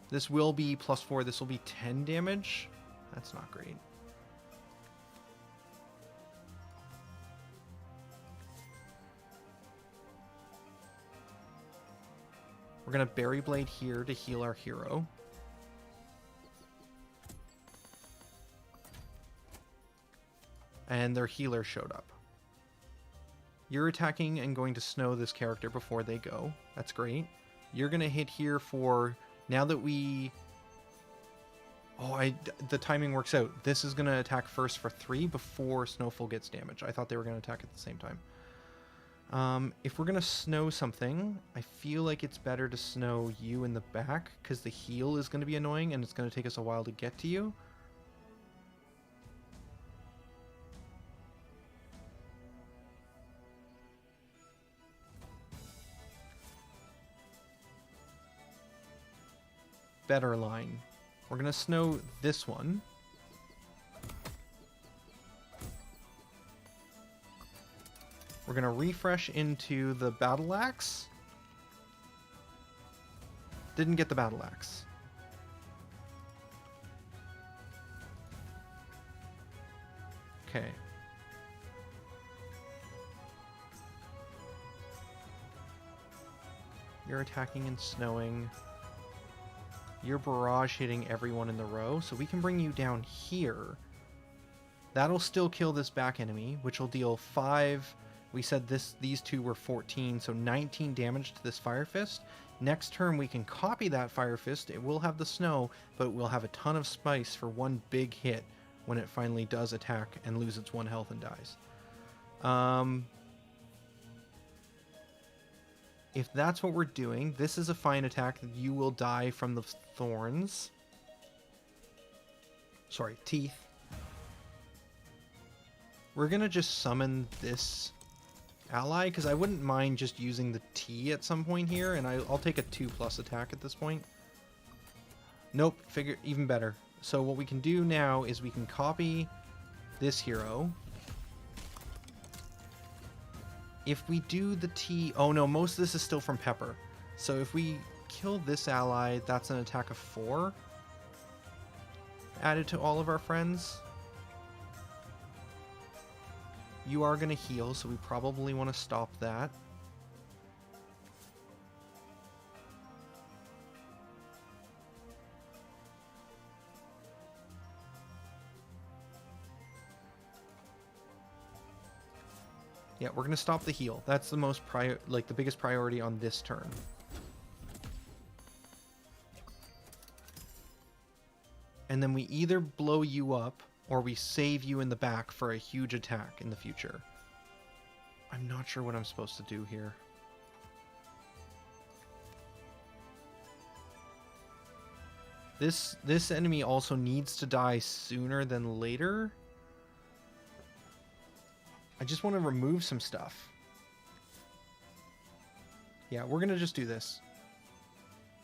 This will be +4, this will be 10 damage. That's not great. We're going to Berry Blade here to heal our hero. And their healer showed up. You're attacking and going to snow this character before they go. That's great. You're going to hit here for... Now that we Oh, the timing works out. This is going to attack first for 3 before Snowfall gets damage. I thought they were going to attack at the same time. If we're going to snow something, I feel like it's better to snow you in the back, because the heal is going to be annoying and it's going to take us a while to get to you. Better line. We're going to snow this one. We're going to refresh into the Battle Axe. Didn't get the Battle Axe. Okay. You're attacking and snowing. You're barrage hitting everyone in the row, so we can bring you down here. That'll still kill this back enemy, which will deal 5... We said these two were 14, so 19 damage to this Fire Fist. Next turn, we can copy that Fire Fist. It will have the snow, but it will have a ton of spice for one big hit when it finally does attack and lose its 1 health and dies. If that's what we're doing, this is a fine attack. You will die from the thorns. Sorry, teeth. We're going to just summon this ally, because I wouldn't mind just using the T at some point here, and I'll take a 2+ attack at this point. Nope, figure even better. So what we can do now is we can copy this hero. If we do the T... Oh no, most of this is still from Pepper. So if we kill this ally, that's an attack of 4. Added to all of our friends. You are going to heal, so we probably want to stop that. Yeah, we're going to stop the heal. That's the most the biggest priority on this turn. And then we either blow you up or we save you in the back for a huge attack in the future. I'm not sure what I'm supposed to do here. This enemy also needs to die sooner than later. I just want to remove some stuff. Yeah, we're going to just do this.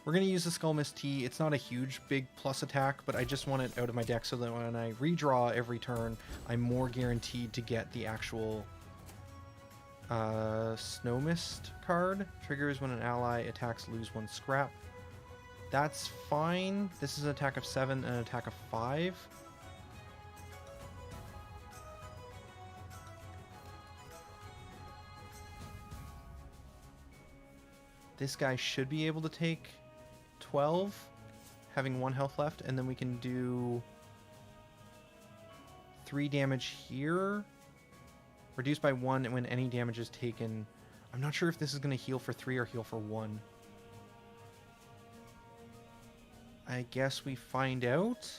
We're going to use the Skull Mist T. It's not a huge, big plus attack, but I just want it out of my deck so that when I redraw every turn, I'm more guaranteed to get the actual Snow Mist card. Triggers when an ally attacks, lose 1 scrap. That's fine. This is an attack of 7 and an attack of 5. This guy should be able to take 12, having 1 health left, and then we can do 3 damage here. Reduced by 1 when any damage is taken. I'm not sure if this is going to heal for 3 or heal for 1. I guess we find out.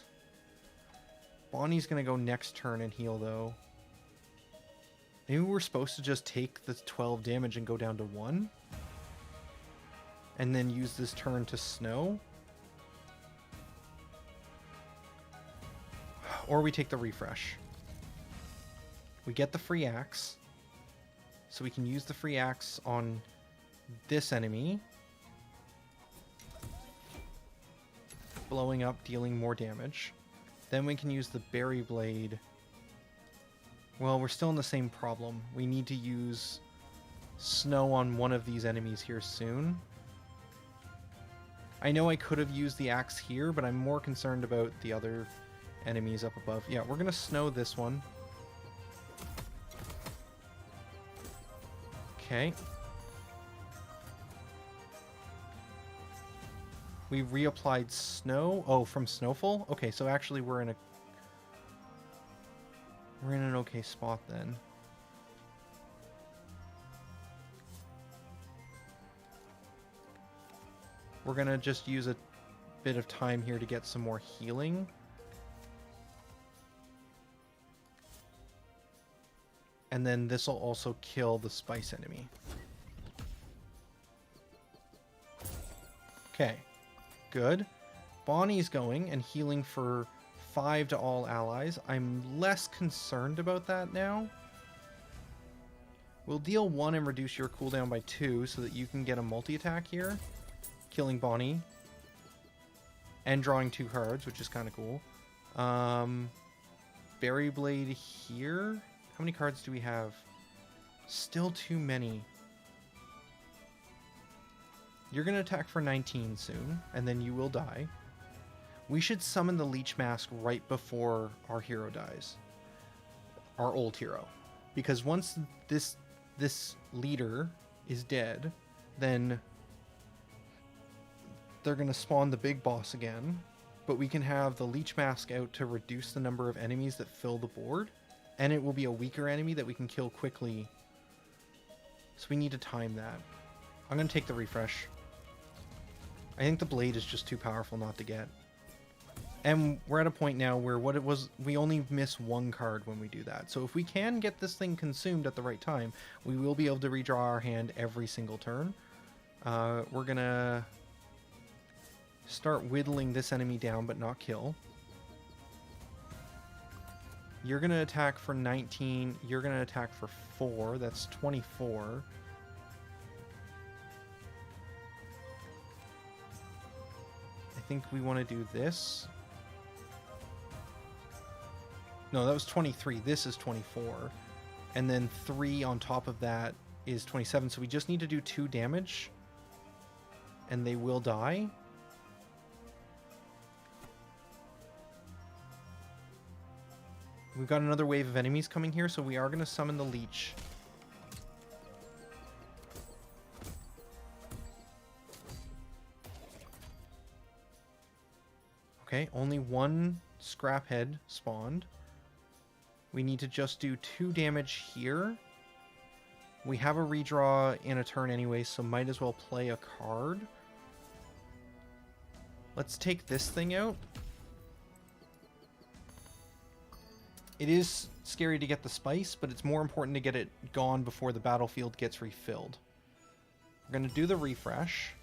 Bonnie's going to go next turn and heal, though. Maybe we're supposed to just take the 12 damage and go down to 1? And then use this turn to snow? Or we take the refresh. We get the free axe. So we can use the free axe on this enemy. Blowing up, dealing more damage. Then we can use the berry blade. Well, we're still in the same problem. We need to use snow on one of these enemies here soon. I know I could have used the axe here, but I'm more concerned about the other enemies up above. Yeah, we're going to snow this one. Okay. We reapplied snow. Oh, from Snowfall? Okay, so actually we're in an okay spot then. We're going to just use a bit of time here to get some more healing. And then this will also kill the spice enemy. Okay, good. Bonnie's going and healing for 5 to all allies. I'm less concerned about that now. We'll deal 1 and reduce your cooldown by 2 so that you can get a multi-attack here. Killing Bonnie. And drawing 2 cards, which is kind of cool. Berry Blade here. How many cards do we have? Still too many. You're going to attack for 19 soon, and then you will die. We should summon the Leech Mask right before our hero dies. Our old hero. Because once this leader is dead, then they're going to spawn the big boss again. But we can have the Leech Mask out to reduce the number of enemies that fill the board. And it will be a weaker enemy that we can kill quickly. So we need to time that. I'm going to take the refresh. I think the blade is just too powerful not to get. And we're at a point now where what it was, we only miss 1 card when we do that. So if we can get this thing consumed at the right time, we will be able to redraw our hand every single turn. We're going to start whittling this enemy down but not kill. You're going to attack for 19. You're going to attack for 4. That's 24. I think we want to do this. No, that was 23. This is 24. And then 3 on top of that is 27. So we just need to do 2 damage. And they will die. We've got another wave of enemies coming here, so we are going to summon the Leech. Okay, only 1 scrap head spawned. We need to just do 2 damage here. We have a redraw in a turn anyway, so might as well play a card. Let's take this thing out. It is scary to get the spice, but it's more important to get it gone before the battlefield gets refilled. We're going to do the refresh.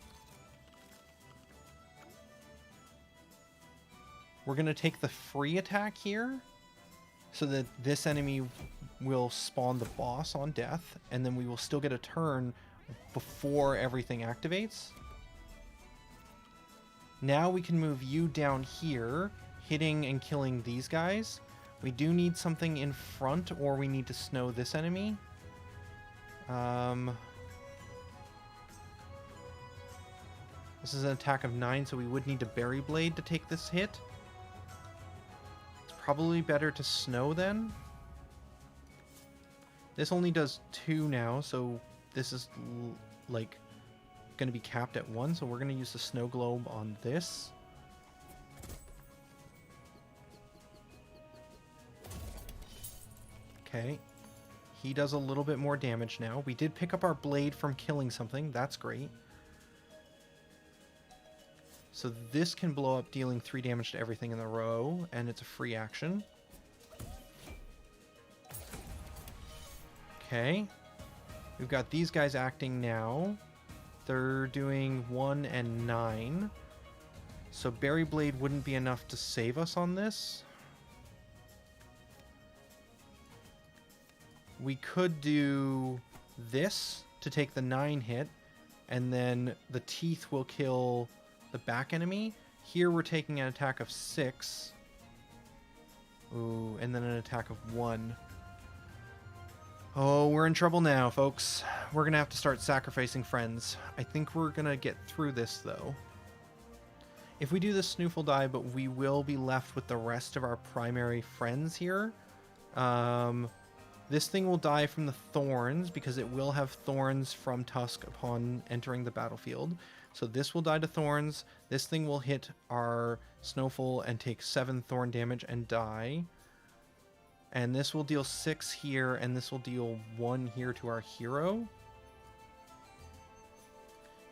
We're going to take the free attack here so that this enemy will spawn the boss on death, and then we will still get a turn before everything activates. Now we can move you down here, hitting and killing these guys. We do need something in front, or we need to snow this enemy. This is an attack of 9, so we would need to Berry Blade to take this hit. It's probably better to snow then. This only does 2 now, so this is like going to be capped at 1, so we're going to use the Snow Globe on this. Okay, he does a little bit more damage now. We did pick up our blade from killing something. That's great. So this can blow up, dealing 3 damage to everything in the row, and it's a free action. Okay. We've got these guys acting now. They're doing 1 and 9. So Berry Blade wouldn't be enough to save us on this. We could do this to take the 9 hit, and then the teeth will kill the back enemy. Here we're taking an attack of 6. Ooh, and then an attack of 1. Oh, we're in trouble now, folks. We're going to have to start sacrificing friends. I think we're going to get through this, though. If we do the Snoofle die, but we will be left with the rest of our primary friends here. This thing will die from the thorns, because it will have thorns from Tusk upon entering the battlefield. So this will die to thorns. This thing will hit our Snowfall and take 7 thorn damage and die. And this will deal 6 here, and this will deal 1 here to our hero.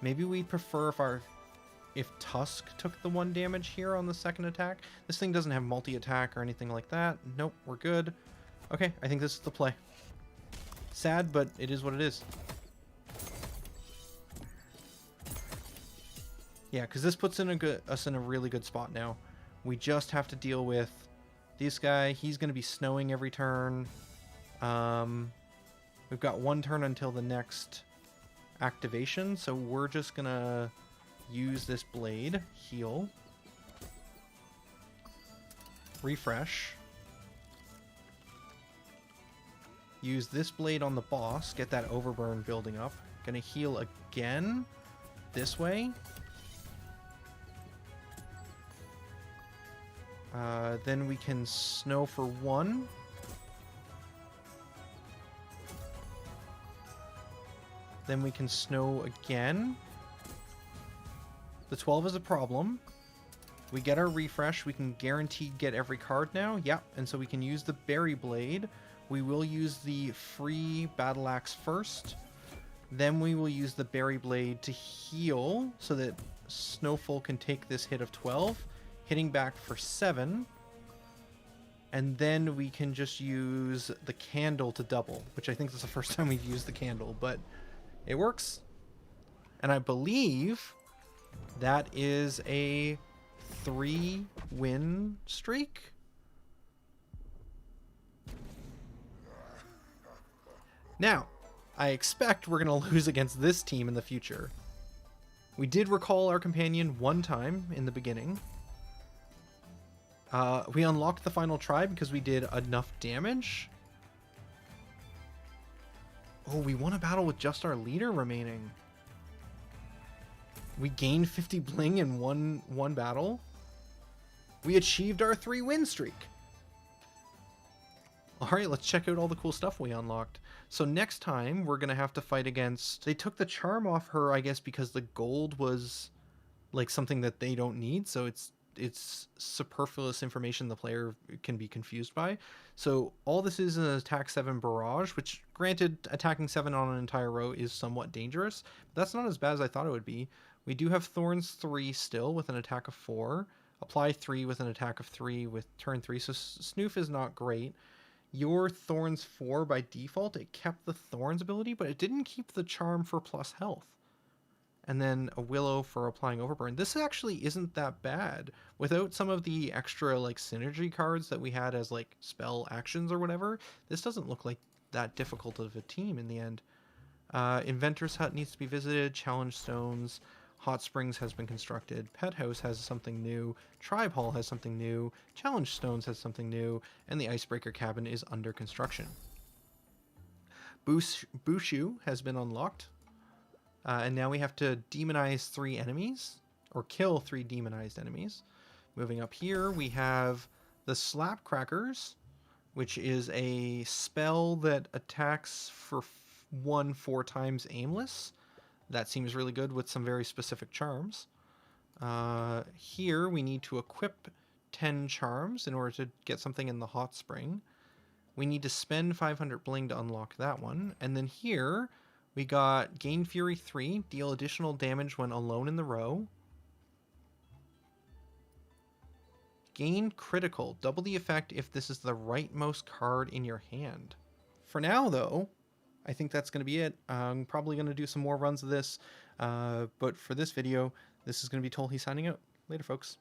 Maybe we'd prefer if Tusk took the 1 damage here on the second attack. This thing doesn't have multi-attack or anything like that. Nope, we're good. Okay, I think this is the play. Sad, but it is what it is. Yeah, because this puts us in a really good spot now. We just have to deal with this guy. He's going to be snowing every turn. We've got one turn until the next activation, so we're just going to use this blade, heal, refresh, use this blade on the boss, get that overburn building up. Going to heal again this way. Then we can snow for 1. Then we can snow again. The 12 is a problem. We get our refresh. We can guaranteed get every card now. Yep, and so we can use the Berry Blade. We will use the free Battle Axe first. Then we will use the Berry Blade to heal so that Snowfall can take this hit of 12. Hitting back for 7, and then we can just use the candle to double, which I think is the first time we've used the candle, but it works. And I believe that is a 3-win streak. Now, I expect we're going to lose against this team in the future. We did recall our companion one time in the beginning. We unlocked the final tribe because we did enough damage. Oh, we won a battle with just our leader remaining. We gained 50 bling in one battle. We achieved our 3-win streak. Alright, let's check out all the cool stuff we unlocked. So next time, we're going to have to fight against... They took the charm off her, I guess, because the gold was like something that they don't need, so it's superfluous information the player can be confused by. So all this is an attack 7 barrage, which granted attacking 7 on an entire row is somewhat dangerous, but that's not as bad as I thought it would be. We do have Thorns 3 still with an attack of 4, Apply 3 with an attack of 3 with turn 3, so Snoof is not great. Your Thorns 4 by default, it kept the Thorns ability, but it didn't keep the charm for plus health. And then a Willow for applying Overburn. This actually isn't that bad. Without some of the extra like synergy cards that we had as like spell actions or whatever, this doesn't look like that difficult of a team in the end. Inventor's Hut needs to be visited. Challenge Stones. Hot Springs has been constructed. Pet House has something new. Tribe Hall has something new. Challenge Stones has something new. And the Icebreaker Cabin is under construction. Bushu has been unlocked. And now we have to demonize 3 enemies, or kill 3 demonized enemies. Moving up here, we have the Slap Crackers, which is a spell that attacks for 4 times aimless. That seems really good with some very specific charms. Here, we need to equip 10 charms in order to get something in the Hot Spring. We need to spend 500 bling to unlock that one. And then here... we got Gain Fury 3, deal additional damage when alone in the row. Gain Critical, double the effect if this is the rightmost card in your hand. For now, though, I think that's going to be it. I'm probably going to do some more runs of this, but for this video, this is going to be Tolhi signing out. Later, folks.